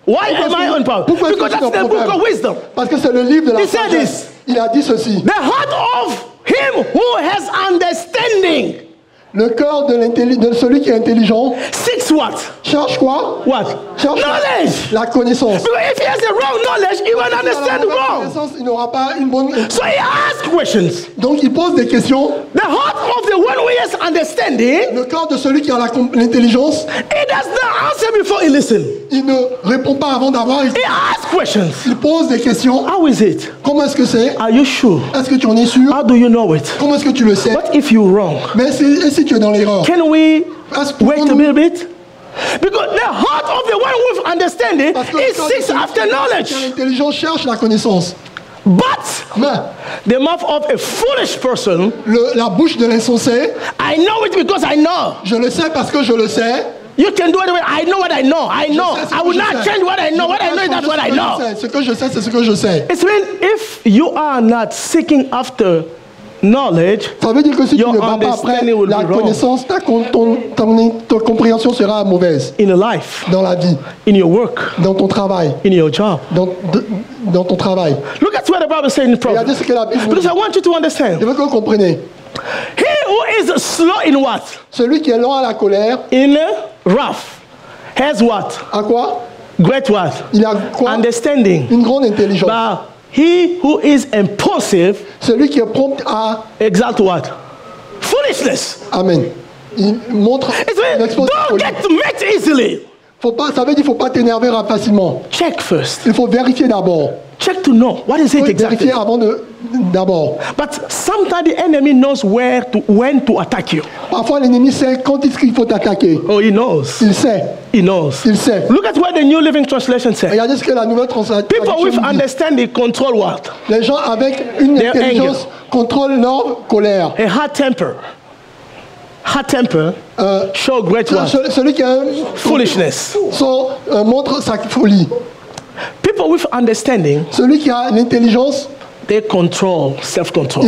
Why am I on Proverbs? Pourquoi Because est-ce que that's tu es the dans book of Proverbes? wisdom. Parce que c'est le livre de la He said sagesse. Il a dit ceci. The heart of him who has understanding Le cœur de celui qui est intelligent seeks what? cherche quoi? What? Cherche Knowledge. la connaissance. Because if he has the wrong knowledge, he won't understand S'il a la wrong. connaissance, il n'aura pas une bonne. So he asks questions. Donc il pose des questions. The heart of the one who has understanding, Le cœur de celui qui a l'intelligence, he does not answer before he listens. il ne répond pas avant d'avoir. He asks questions. Il pose des questions. How is it? Comment est-ce que c'est? Are you sure? Est-ce que tu en es sûr? How do you know it? Comment est-ce que tu le sais? What if you're wrong? Mais et si tu es dans l'erreur? Can we Est-ce que wait a little bit? Because the heart of the one with understanding Parce que is le cœur de seeks celui after qui a knowledge. l'intelligence cherche la connaissance. But Mais the mouth of a foolish person, la bouche de l'insensé, I know it because I know. je le sais parce que je le sais. You can do it. I know what I know. I know. Je sais ce I que will je not sais. change what I know. What I know is that's what I know. Ce que je sais, c'est ce que je sais. It's when if you are not seeking after knowledge, Ça veut dire que si tu your ne vas pas après understanding will la be wrong connaissance, ta compréhension sera mauvaise in life, dans la vie, in your work, dans ton travail, in your job. dans ton travail. Look at what the Bible says in Regardez Proverbs. ce que la Bible nous Because dit. I want you to understand. Je veux que vous compreniez. He who is slow in what? Celui qui est lent à la colère, In wrath has what? à quoi? Great what? Il a quoi? Understanding. Une grande intelligence. But he who is impulsive, Celui qui est prompt à... exalt what? Foolishness. Amen. Il montre... It's il when, expose la don't folie. get met easily. Faut pas, ça veut dire qu'il ne faut pas t'énerver facilement. Check first. Il faut vérifier d'abord. Check to know what is Il it faut exactly. vérifier avant d'abord. But sometimes the enemy knows when to attack you. Parfois, l'ennemi sait quand est-ce qu'il faut t'attaquer. Oh, he knows. Il sait. He knows. Il sait. Look at what the New Living Translation says. Regardez ce que la nouvelle translation People with dit. understanding control what? Les gens avec une Their intelligence contrôlent leur colère. A hot temper. Hot temper show great what? Celui qui a Foolishness. montre sa folie. People with understanding, Celui qui a l'intelligence, they control self-control.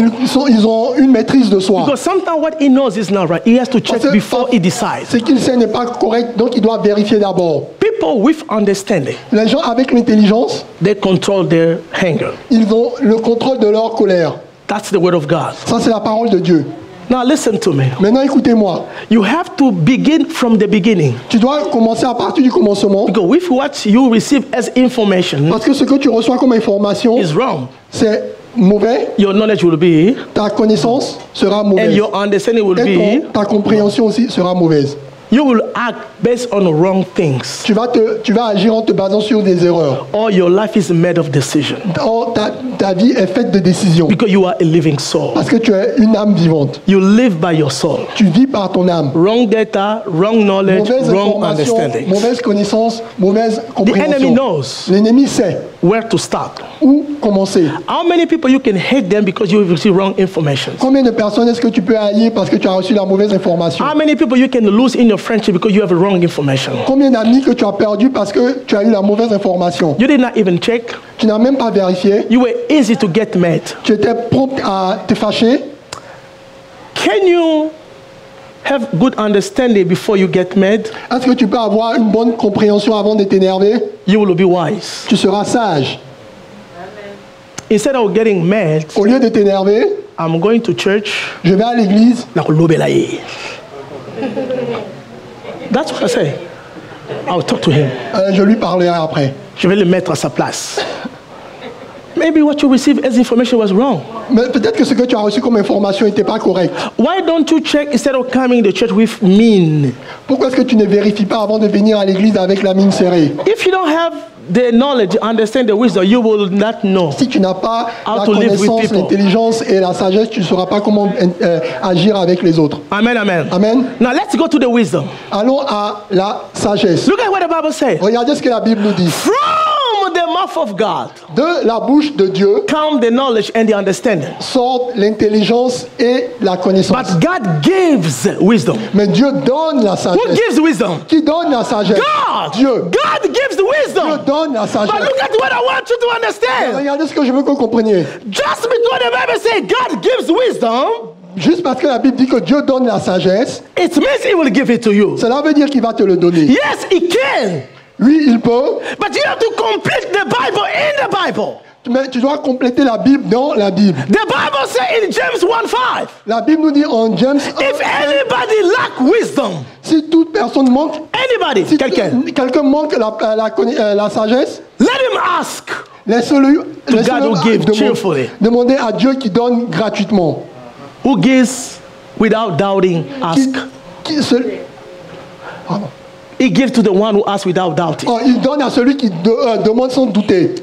ils ont une maîtrise de soi. Because sometimes what he knows is not right. He has to check Parce que- before he decides. Ce qu'il sait n'est pas correct, donc il doit vérifier d'abord. People with understanding, Les gens avec l'intelligence, they control their anger. ils ont le contrôle de leur colère. That's the word of God. Ça, c'est la parole de Dieu. Now listen to me. Maintenant, écoutez-moi. You have to begin from the beginning. Tu dois commencer à partir du commencement, Because with what you receive as information parce que ce que tu reçois comme information, is wrong. c'est mauvais. Your knowledge will be, Ta connaissance sera and mauvaise. your understanding will Et be. ta compréhension aussi sera mauvaise. You will act based on wrong things. Tu vas agir en te basant sur des erreurs. All your life is made of decision. Ta vie est faite de décisions. Because you are a living soul. Parce que tu es une âme vivante. You live by your soul. Tu vis par ton âme. Wrong data, wrong knowledge, Mauvaise wrong information, understanding. mauvaise connaissance, mauvaise The compréhension. enemy knows L'ennemi sait where to start. où commencer. How many people you can hate them because you receive wrong information? Combien de personnes est-ce que tu peux haïr parce que tu as reçu la mauvaise information? How many people you can lose in your friendship because you have wrong information? Combien d'amis que tu as perdu parce que tu as eu la mauvaise information? You did not even check. Tu n'as même pas vérifié. You were easy to get mad. Tu étais prompt à te fâcher. Can you have good understanding before you get mad? Est-ce que tu peux avoir une bonne compréhension avant de t'énerver? You will be wise. Tu seras sage. Instead of getting mad, Au lieu de t'énerver, I'm going to church. je vais à l'église. That's what I say. I'll talk to him. Je lui parlerai après. Je vais le mettre à sa place. Maybe what you received as information was wrong. Mais peut-être que ce que tu as reçu comme information n'était pas correct. Why don't you check instead of coming to church with mean? Pourquoi est-ce que tu ne vérifies pas avant de venir à l'église avec la mine serrée? If you don't have the knowledge, understand the wisdom, you will not know. Si tu n'as pas How la to live with connaissance, people. l'intelligence et la sagesse, tu ne sauras pas comment agir avec les autres. Amen, amen. Amen. Now let's go to the wisdom. Allons à la sagesse. Look at what the Bible says. Regardez ce que la Bible nous dit. From the mouth of God De la bouche de Dieu come the knowledge and the understanding. sortent l'intelligence et la connaissance. But God gives wisdom. Mais Dieu donne la Who sagesse. gives wisdom? Qui donne la sagesse? God. Dieu. God gives the Dieu wisdom. donne la But sagesse. look at what I want you to understand. Regardez ce que je veux que vous compreniez. Just because the Bible says God gives wisdom, Juste parce que la Bible dit que Dieu donne la sagesse, it means He will give it to you. cela veut dire qu'il va te le donner. Yes, He can. Oui, il peut, But you have to complete the Bible in the Bible. mais tu dois compléter la Bible dans la Bible. The Bible says in James 1:5, La Bible nous dit en James 1, if anybody lack wisdom, si toute personne manque, anybody, si quelqu'un, manque la sagesse, let him ask. laisse-le God who gives cheerfully. demander à Dieu qui donne gratuitement. Who gives without doubting, ask. Pardon. He gives to the one who asks without doubting. Oh, il donne à celui qui demande sans douter.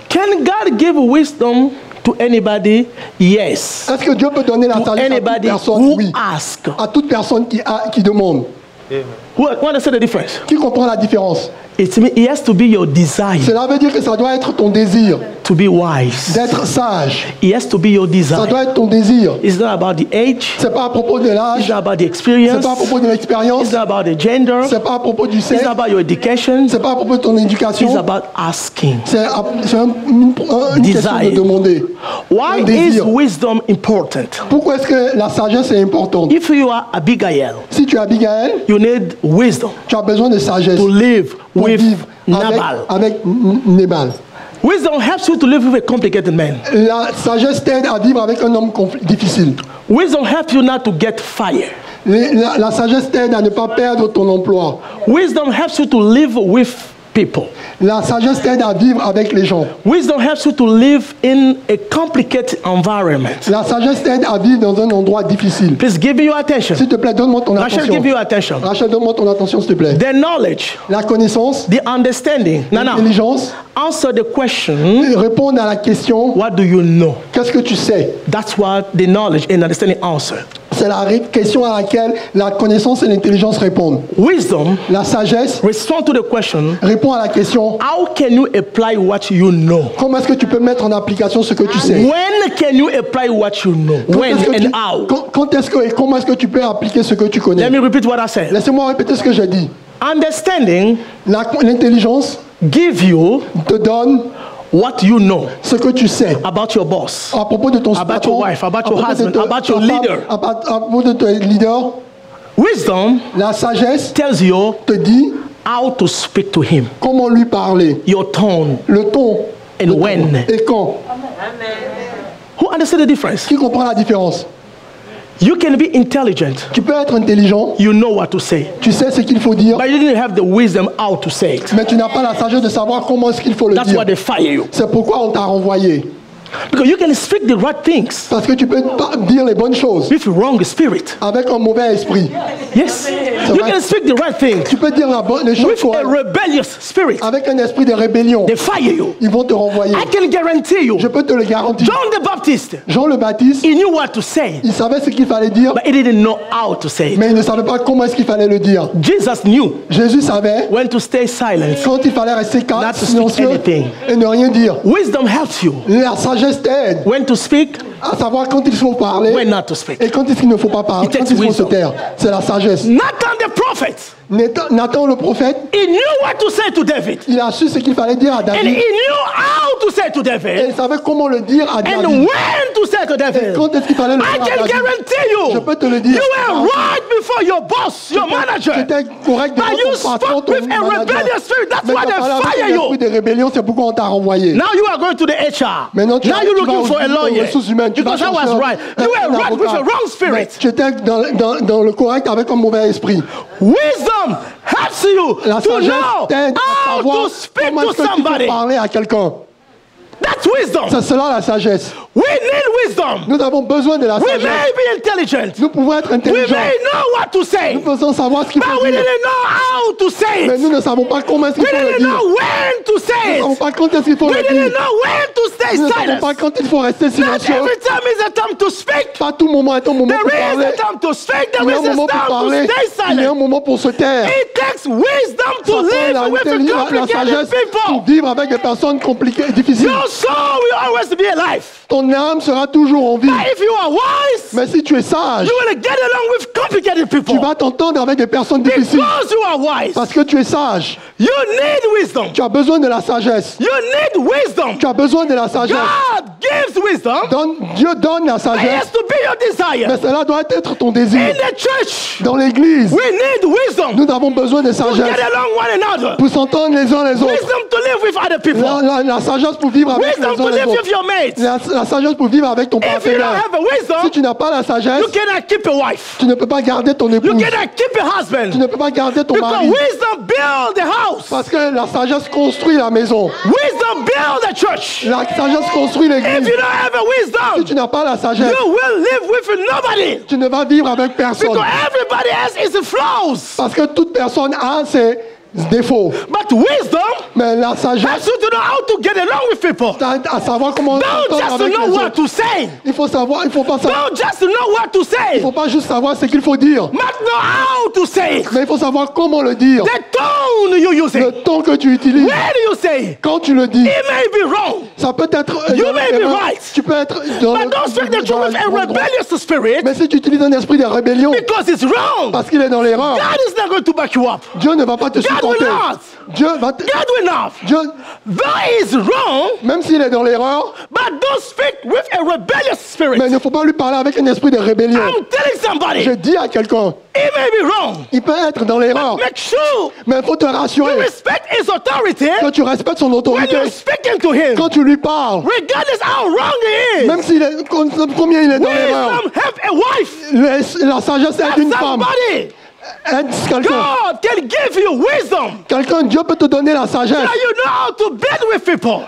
Can God give wisdom to anybody? Yes. Est-ce que Dieu peut donner la To sagesse à toute anybody personne? who Oui. asks. À toute personne qui demande. Who understand the difference? Qui comprend la différence? It has to be your desire Cela veut dire que ça doit être ton désir to be wise. d'être sage. It has to be your Ça desire. doit être ton désir. It's not about the age. C'est pas à propos de It's l'âge. not about the C'est experience. pas à propos de l'expérience. It's not about the gender. C'est pas à propos du It's sexe. not about your education. C'est pas à propos de ton It's éducation. about asking. C'est une question Desire. de demander. Why Un is désir. wisdom important? Pourquoi est-ce que la sagesse est importante? If you are Abigail, Si tu es Abigail, you need wisdom tu as besoin de sagesse to live pour with vivre Nabal. avec Nabal. Wisdom helps you to live with a complicated man. La sagesse t'aide à vivre avec un homme difficile. Wisdom helps you not to get fired. La sagesse t'aide à ne pas perdre ton emploi. Wisdom helps you to live with people. La sagesse t'aide à vivre avec les gens. Wisdom helps you to live in a complicated environment. La sagesse t'aide à vivre dans un endroit difficile. Please give me your attention. S'il te plaît, donne-moi ton Rachel, attention. give me your attention. Rachel, donne-moi ton attention, s'il te plaît. The knowledge, La connaissance, the understanding. No, no. l'intelligence, Answer the question, répondre à la question, what do you know? qu'est-ce que tu sais? That's what the knowledge and understanding answer. C'est la question à laquelle la connaissance et l'intelligence répondent. Wisdom La sagesse respond to the question, répond à la question, how can you apply what you know? comment est-ce que tu peux mettre en application ce que tu sais? When can you apply what you know? Quand When est-ce que and tu- how? quand est-ce que et comment est-ce que tu peux appliquer ce que tu connais? Let me repeat what I said. Laissez-moi répéter ce que j'ai dit. Understanding L'intelligence give you te donne what you know ce que tu sais about your boss, à propos de ton about patron, your wife, about à your propos de husband, about your ta femme, leader. à propos de ton leader. Wisdom La sagesse tells you te dit how to speak to him, comment lui parler, your tone, le ton, and when. et quand. Who understands the difference? Qui comprend la différence? You can be intelligent. Tu peux être intelligent, You know what to say, tu sais ce qu'il faut dire, but you didn't have the wisdom how to say it. mais tu n'as pas la sagesse de savoir comment est-ce qu'il faut le That's dire. why they fire you. C'est pourquoi on t'a renvoyé. Because you can speak the right things Parce que tu peux pas dire les bonnes choses with a wrong spirit. avec un mauvais esprit. Yes. You vrai. can speak the right things Tu peux dire les choses with a correctes rebellious spirit. avec un esprit de rébellion. They fire you. Ils vont te renvoyer. I can guarantee you, Je peux te le garantir. John the Baptist, Jean le Baptiste, he knew what to say, il savait ce qu'il fallait dire, but he didn't know how to say it. mais il ne savait pas comment est-ce qu'il fallait le dire. Jesus knew Jésus savait when to stay silent. quand il fallait rester Not to speak silencieux anything. et ne rien dire. Wisdom helps you La sagesse t'aide when to speak, à savoir quand il faut parler when not to speak. et quand il ne faut pas parler, It takes quand il faut se wisdom. taire. C'est la sagesse. Nathan the prophet, Nathan le prophète, he knew what to say to David. il a su ce qu'il fallait dire à And David he knew how to say to et David. il savait comment le dire à And David. when to say to David. Quand est-ce qu'il fallait le I dire à can David? guarantee Je you, peux te le dire. you were right before your boss, your manager. C'était correct But you devant ton patron, spoke ton with a manager. rebellious spirit. That's Mais why tu as parlé they avec fire un esprit you. de rébellion, c'est pourquoi on t'a renvoyé. Now you are going to the HR. Maintenant, tu Now vas- you're tu vas looking for a aux lawyer. ressources humaines, tu vas Because I chercher was un- right. un- You un were right with avocat. a wrong Mais spirit. tu étais dans le correct avec un mauvais esprit. Wisdom helps you La to sagesse know t'aide à how savoir to speak comment to est-ce que tu somebody. peux parler à quelqu'un. That's wisdom. C'est cela la sagesse. We need wisdom. Nous avons besoin de la We sagesse. may be intelligent. Nous pouvons être We intelligents. may know what to say. Nous pouvons savoir ce qu'il But faut we dire. didn't know how to say Mais it. nous ne savons pas comment est-ce qu'il We faut le didn't dire. know when to Nous say ne savons it. pas quand est-ce qu'il faut We le didn't dire. know when to stay Nous ne savons silent. pas quand il faut rester Not silencieux. every time is a time to speak. Pas tout moment est un moment pour There is parler. a time to speak. Il There y a un is a moment pour time parler. to stay Il y a un silent. moment pour se taire. It takes wisdom to Ça prend live with la complicated sagesse pour people. vivre avec des personnes compliquées, difficiles. Your soul will always be alive. Ton âme sera toujours en vie. But if you are wise, Mais si tu es sage, you will get along with complicated tu people. vas t'entendre avec des personnes difficiles. Because you are wise, Parce que tu es sage. you need wisdom. Tu as besoin de la sagesse. You need wisdom. Tu as besoin de la sagesse. God gives wisdom. Dieu donne la It sagesse. has to be your Mais desire. cela doit être ton In désir. the church, Dans l'église, we need wisdom nous avons besoin de to sagesse get along one another. pour s'entendre les uns les autres. Wisdom to live with other people. La sagesse pour vivre avec Wisdom les to uns les live with autres. your mates. La sagesse pour vivre avec ton If you don't partenaire. have a Si wisdom, tu n'as pas la sagesse, you cannot keep a wife. tu ne peux pas garder ton You épouse. cannot keep a Tu husband. ne peux pas garder ton Because mari. wisdom builds the house. Parce que la sagesse construit la maison. Wisdom builds the church. La sagesse construit If l'église. you don't have a Si wisdom, tu n'as pas la sagesse, you will live with nobody. tu ne vas vivre avec personne. Because everybody else is flaws. Parce que toute personne a ses défauts. But wisdom Mais la sagesse helps you to know how to get along with people. t'aide à savoir comment Don't s'entendre just avec know les what autres. to say. Il faut savoir, il faut pas savoir, Don't just know what to il say. faut pas juste savoir ce qu'il faut dire, But know how to say it. mais il faut savoir comment le dire. The tone you use Le it. ton que tu utilises, Where do you say it? quand tu le dis, It may be wrong. ça peut être. You may be erreur. right. Tu peux être dans But don't speak the truth with a rebellious spirit Mais si tu utilises un esprit de rébellion, because it's wrong. parce qu'il est dans l'erreur, God is not going to back you up. Dieu ne va pas te God will supporter. not. Dieu va te- God will not. Dieu, Though is wrong, même s'il est dans l'erreur, but don't speak with a rebellious spirit. mais il ne faut pas lui parler avec un esprit de rébellion. I'm telling somebody, Je dis à quelqu'un, it may be wrong. il peut être dans l'erreur, Make sure mais il faut te you rassurer respect his authority que tu respectes son when autorité. you're speaking to him, Quand tu lui parles, regardless how wrong he is. même s'il est, combien il est dans l'erreur, Wisdom help a wife. la sagesse aide Help une femme, somebody. aide quelqu'un. God can give you wisdom. Quelqu'un, Dieu peut te donner la sagesse. So you know how to build with people.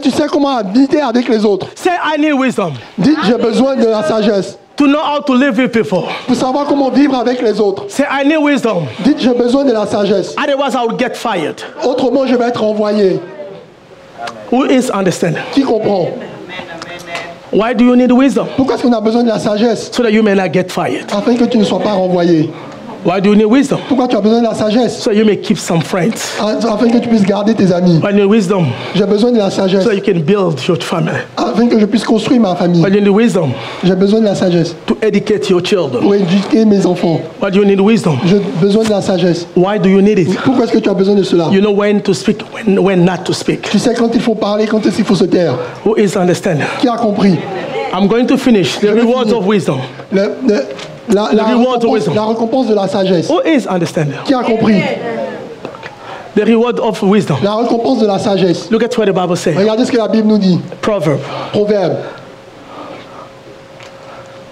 Tu sais comment habiter avec les autres. Say, I need wisdom Dis, j'ai besoin de la sagesse to know how to live with people. pour savoir comment vivre avec les autres. Say, I need wisdom. Dites, j'ai besoin de la sagesse. Otherwise, I will get fired. Autrement, je vais être envoyé. Who is understanding? Qui comprend? Why do you need wisdom? Pourquoi est-ce qu'on a besoin de la sagesse? So that you may not get fired. Afin que tu ne sois pas renvoyé. Why do you need wisdom? Pourquoi tu as besoin de la sagesse? So you may keep some friends. Afin que tu puisses garder tes amis. I need wisdom J'ai besoin de la sagesse. so you can build your family. Afin que je puisse construire ma famille. I need wisdom J'ai besoin de la sagesse to educate your children. pour éduquer mes enfants. Why do you need wisdom? J'ai besoin de la sagesse. Why do you need it? Pourquoi est-ce que tu as besoin de cela? You know when to speak, when not to speak. Tu sais quand il faut parler, quand est-ce qu'il faut se taire. Who is understanding? Qui a compris? I'm going to finish the vais rewards finir. of wisdom. La reward of wisdom. récompense de la sagesse. Who is understanding? Qui a compris? The reward of wisdom. La récompense de la sagesse. Look at what the Bible says. Regardez ce que la Bible nous dit. Proverb. Proverbe.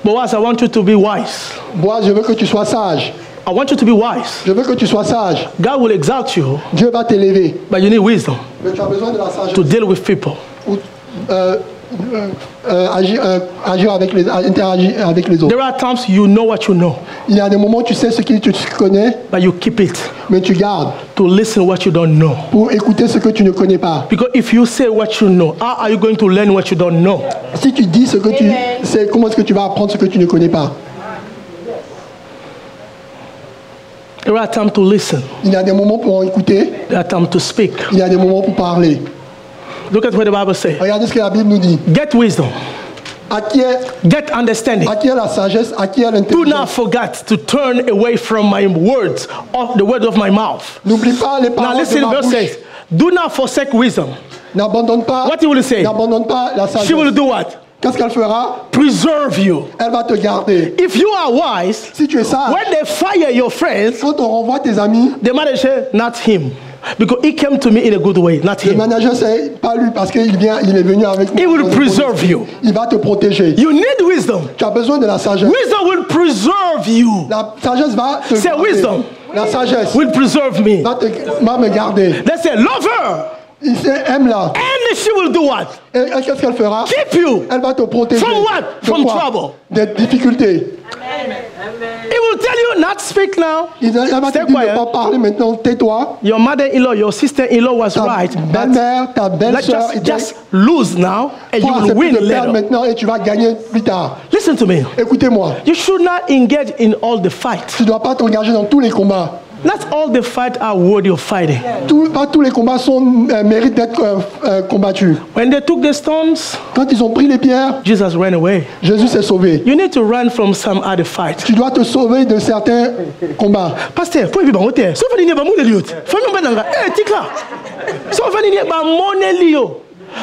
Boaz, I want you to be wise. Boaz, je veux que tu sois sage. I want you to be wise. Je veux que tu sois sage. God will exalt you, Dieu va t'élever. but you need wisdom Mais tu as besoin de la sagesse to deal with people. pour, interagir avec les autres. There are times you know what you know, Il y a des moments où tu sais ce que tu connais, but you keep it mais tu gardes to listen what you don't know. pour écouter ce que tu ne connais pas. Because if you say what you know, how are you going to learn what you don't know? Si tu dis ce que tu sais, comment est-ce que tu vas apprendre ce que tu ne connais pas? There are times to listen. Il y a des moments pour écouter, There are times to speak. il y a des moments pour parler. Look at what the Bible says. Regardez ce que la Bible nous dit. Get wisdom. Acquiert Get understanding. la sagesse, acquiert Do not l'intelligence. forget to turn away from my words, of the word of my mouth. N'oublie pas les Now paroles de listen, ma verse bouche. says, do not forsake wisdom. N'abandonne pas, What will he say? n'abandonne pas la She will sagesse. do what? Qu'est-ce qu'elle fera? Preserve you. Elle va te garder. If you are wise, Si tu es sage, when they fire your friends, quand on renvoie tes amis, the manager say, not him. Because he came to me in a good way, not le him. manager, c'est pas lui parce qu'il est venu avec He nous. will preserve you. Il va te protéger. You need wisdom. Tu as besoin de la sagesse. Wisdom will preserve you. La sagesse va te C'est garder. wisdom. La sagesse Will preserve me. va me garder. They say, love her. Il sait, aime-la. And she will do what? Et qu'est-ce qu'elle fera? Keep you. Elle va te protéger. From what? De From quoi? trouble. Des difficultés. He will tell you not speak now. Elle va te Stay dire de ne quiet. pas parler maintenant. Tais-toi. Your mother-in-law, your sister-in-law was Ta right. But belle-mère, ta let's belle-sœur, just lose now and you will accepter win de perdre later. maintenant et tu vas gagner plus tard. Listen to me. Écoutez-moi. You should not engage in all the fight. Tu ne dois pas t'engager dans tous les combats. Not all the fight are worthy of fighting. Pas tous les combats méritent d'être combattus. When they took the stones, Quand ils ont pris les pierres, Jesus ran away. Jésus s'est sauvé. You need to run from some other fight. Tu dois te sauver de certains combats. Pasteur, pour vivre en hauteur, sauf que ba mon eliot. Famille ba nanga, tika. Sauf que ba mon elio.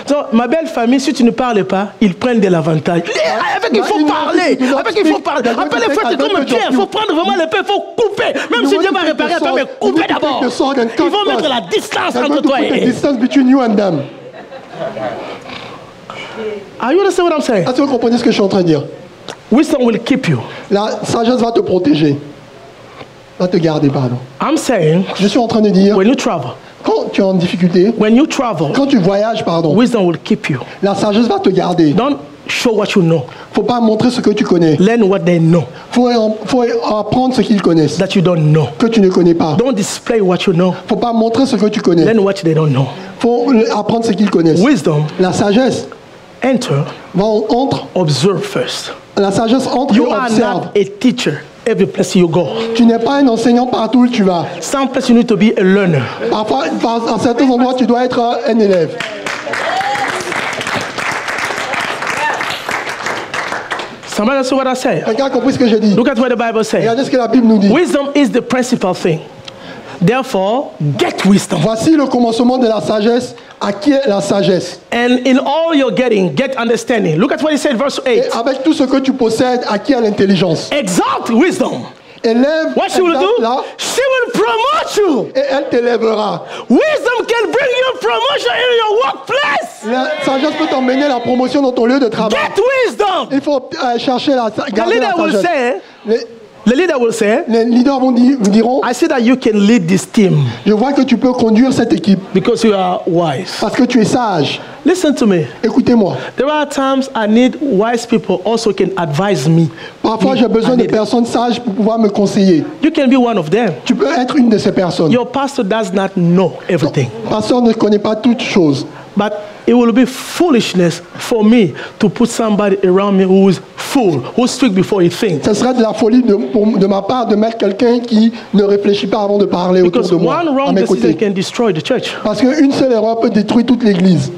Donc, ma belle famille, si tu ne parles pas, ils prennent de l'avantage. Avec il faut parler. Avec il faut parler. Après les fois, c'est comme un pierre. Il faut prendre vraiment l'épée, il faut couper. Même si Dieu va réparer, il faut me couper d'abord. Ils vont mettre la distance entre toi et eux. distance between you and them. Are you understand what I'm saying? Est-ce que vous comprenez ce que je suis en train de dire? Wisdom will keep you. La sagesse va te protéger. Va te garder, pardon. I'm saying, Je suis en train de dire, when you travel, quand tu es en difficulté, when you travel, quand tu voyages, pardon, wisdom will keep you. la sagesse va te garder. Don't show what you know. Faut pas montrer ce que tu connais. Learn what they know Faut apprendre ce qu'ils connaissent, that you don't know. que tu ne connais pas. Don't display what you know. Faut pas montrer ce que tu connais. Learn what they don't know. Faut apprendre ce qu'ils connaissent. Wisdom, La sagesse enter, entre. observe first. La sagesse entre You et are observe. not a teacher every place you go. Tu n'es pas un enseignant partout où tu vas. Some place you need to be a learner. Parfois, à certains endroits, tu dois être un élève. Somebody see what I say? Quelqu'un a compris ce que j'ai dit? Look at what the Bible says. Regardez ce que la Bible nous dit. Wisdom is the principal thing. Therefore, get wisdom. Voici le commencement de la sagesse. Acquiert la sagesse. And in all you're getting, get understanding. Look at what he said, verse 8. Et avec tout ce que tu possèdes, acquiert l'intelligence. Exalt wisdom. Élève, What she will do? exalte-la, She will promote you. et elle t'élèvera. Wisdom can bring you promotion in your workplace. La sagesse peut t'emmener la promotion dans ton lieu de travail. Get wisdom. Il faut chercher The garder la leader will sagesse. say, the leader will say, Les leaders vous diront, I see that you can lead this team je vois que tu peux conduire cette équipe because you are wise. parce que tu es sage. Listen to me. Écoutez-moi. There are times I need wise people also can advise me. Parfois, j'ai besoin de personnes sages pour pouvoir me conseiller. You can be one of them. Tu peux être une de ces personnes. Your pastor does not know everything. Pasteur ne connaît pas toutes choses. But it will be foolishness for me to put somebody around me who is fool, who speaks before he thinks. Ce serait de la folie de ma part de mettre quelqu'un qui ne réfléchit pas avant de parler autour Because de moi, one à wrong mes decision côtés. can destroy the church. Parce qu'une seule erreur peut détruire toute l'église.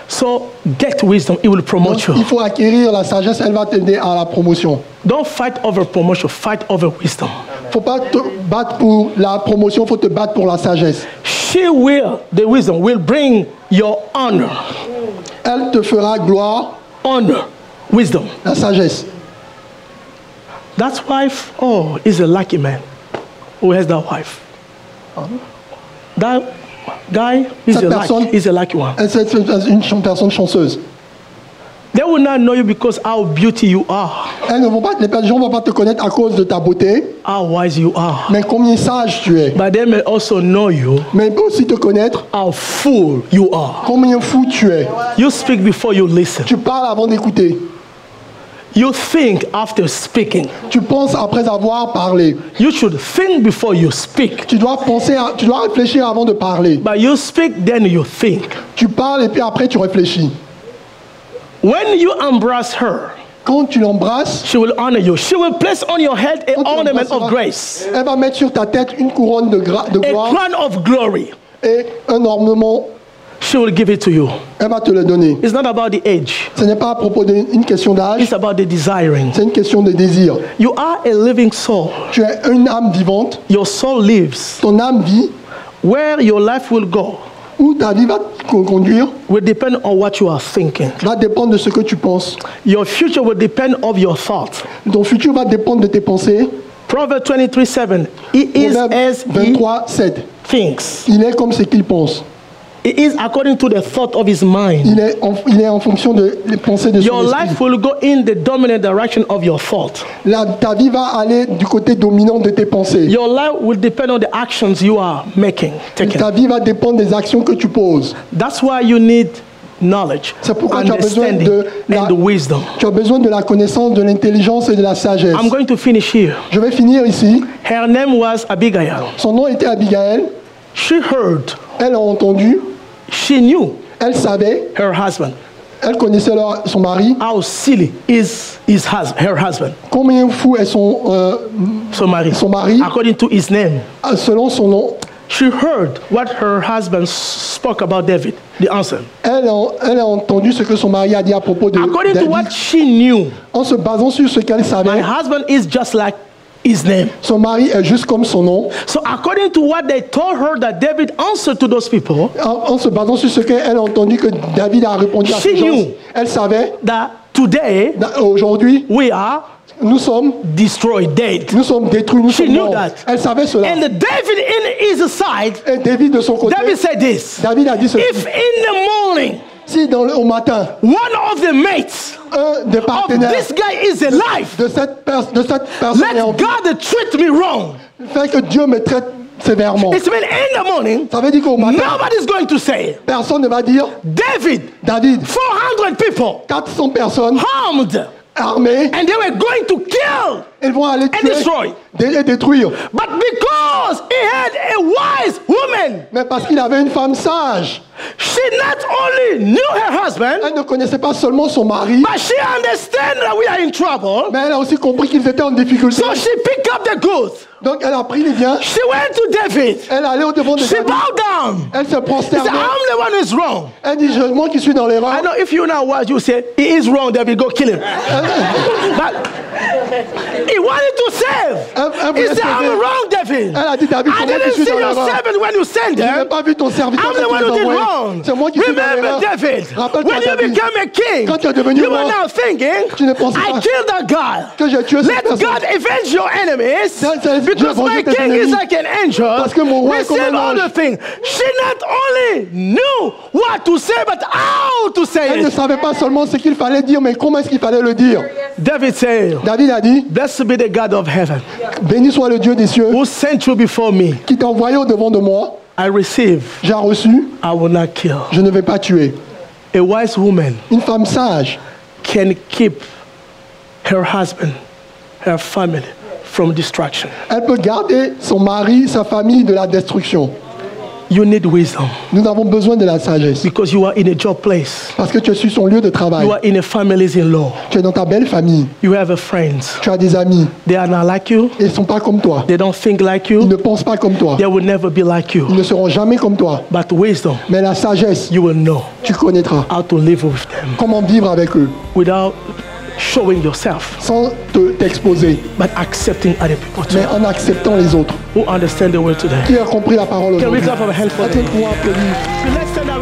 So get wisdom, it will promote Donc, you. il faut acquérir la sagesse, elle va t'aider à la promotion. Don't fight over promotion, fight over wisdom. Faut pas te battre pour la promotion, faut te battre pour la sagesse. She will, the wisdom will bring your honor. Elle te fera gloire, Honor, wisdom. la sagesse. That wife, oh, is a lucky man who has that wife. That guy is Cette a personne- lucky one. C'est une personne chanceuse. They will not know you because how beauty you are, Les gens ne vont pas te connaître à cause de ta beauté, how wise you are. mais combien sage tu es. But they may also know you, Mais ils peuvent aussi te connaître how fool you are. combien fou tu es. You speak before you listen. Tu parles avant d'écouter. You think after speaking. Tu penses après avoir parlé. You should think before you speak. Tu dois réfléchir avant de parler. But you speak, then you think. Tu parles et puis après tu réfléchis. When you embrace her, Quand tu l'embrasses, she will honor you. She will place on your head an quand tu ornament of l'embrasseras, grace, elle va mettre sur ta tête une couronne de a gloire crown of glory. et un ornement. She will give it to you. Elle va te le donner. It's not about the age. Ce n'est pas à propos d'une question d'âge, It's about the desiring. c'est une question de désir. You are a living soul. Tu es une âme vivante, Your soul lives. ton âme vit, Where your life will go où ta vie va te conduire will depend on what you are thinking. va dépendre de ce que tu penses. Your future will depend on your thoughts. Ton futur va dépendre de tes pensées. Proverbs 23:7. He is Proverbe as he 23, 7. thinks. Il est comme ce qu'il pense. It is according to the thought of his mind. Il est en fonction des pensées de son Your life esprit. will go in the dominant direction of your thought. Ta vie va aller du côté dominant de tes pensées. Your life will depend on the actions you are making, taking. Ta vie va dépendre des actions que tu poses. That's why you need knowledge, C'est pourquoi tu as besoin understanding, and wisdom. tu as besoin de la connaissance, de l'intelligence et de la sagesse. I'm going to finish here. Je vais finir ici. Her name was Abigail. Son nom était Abigail. She heard, Elle a entendu, she knew elle savait, her husband. elle connaissait son mari. How silly is her husband, Combien fou est son mari, according to his name. selon son nom. She heard what her husband spoke about David, the answer. Elle a entendu ce que son mari a dit à propos de According to David. what she knew, En se basant sur ce qu'elle my savait, husband is just like his name. son mari est juste comme son nom. So according to what they told her that David answered to those people, En se basant sur ce qu'elle a entendu que David a répondu à She ces gens, knew. elle savait, that today aujourd'hui, we are nous sommes destroyed, dead. détruits, nous She sommes knew morts. that. Elle savait cela. And David in his side, Et David de son côté, David said this, David a dit ceci. if in the morning Si au matin, one of the mates un des of partenaires this guy is alive, de cette personne est let en vie, God treat me wrong. fait que Dieu me traite sévèrement. It's mean in the morning, Ça veut dire qu'au matin, nobody's going to say, personne ne va dire David, David, 400 people 400 personnes armed, armées, and they were going to kill elles vont aller and tuer destroy. et détruire. But because he had a wise woman, Mais parce qu'il avait une femme sage, she not only knew her husband, elle ne connaissait pas seulement son mari, but she understand that we are in trouble. mais elle a aussi compris qu'ils étaient en difficulté. So she picked up the goods. Donc elle a pris les biens, She went to David. elle est allée au devant de She David, bowed down. elle se She said, prosternait, I'm the one who is wrong. elle dit, moi qui suis dans l'erreur. I know if you now watch, you say, he is wrong, David, go kill him. But he wanted to save. He said, I'm wrong, David. Elle a dit, David, I c'est moi qui didn't suis see dans your l'erreur. servant when you sent Je n'ai them. pas vu ton serviteur I'm quand the tu one les who as did envoyés. wrong. C'est moi qui suis dans Remember l'erreur. David, Rappelle-toi, when you David, became a king, quand tu es devenu you were roi, now thinking, tu ne pensais I pas killed that guy. que j'ai tué cette Let personne. God avenge your enemies, Dieu because venge my tes king ennemis. is like an angel. Parce que mon roi est comme Receive un all ange. the things. She not only knew what to say, but how to say Elle ne it. savait pas seulement ce qu'il fallait dire, mais comment est-ce qu'il fallait le dire. David said, David a dit, blessed be the God of heaven, béni soit le Dieu des cieux who sent you before me. qui t'a envoyé au devant de moi. I receive, J'ai reçu, I will not kill. je ne vais pas tuer. A wise woman Une femme sage can keep her husband, her family from destruction. elle peut garder son mari, sa famille de la destruction. You need wisdom Nous avons besoin de la sagesse because you are in a job place. parce que tu es sur son lieu de travail. You are in a family's in law. Tu es dans ta belle famille. You have a friends. Tu as des amis. They are not like you. Ils ne sont pas comme toi. They don't think like Ils you. ne pensent pas comme toi. They will never be like you. Ils ne seront jamais comme toi. But wisdom, Mais la sagesse, you will know tu connaîtras how to live with them comment vivre avec eux without showing yourself, sans t'exposer, but accepting other people too. mais en acceptant les autres. Who understand the word today? Qui a compris la parole Can we aujourd'hui? clap our hands for Est-ce que them? nous pouvons applaudir? Let's stand up.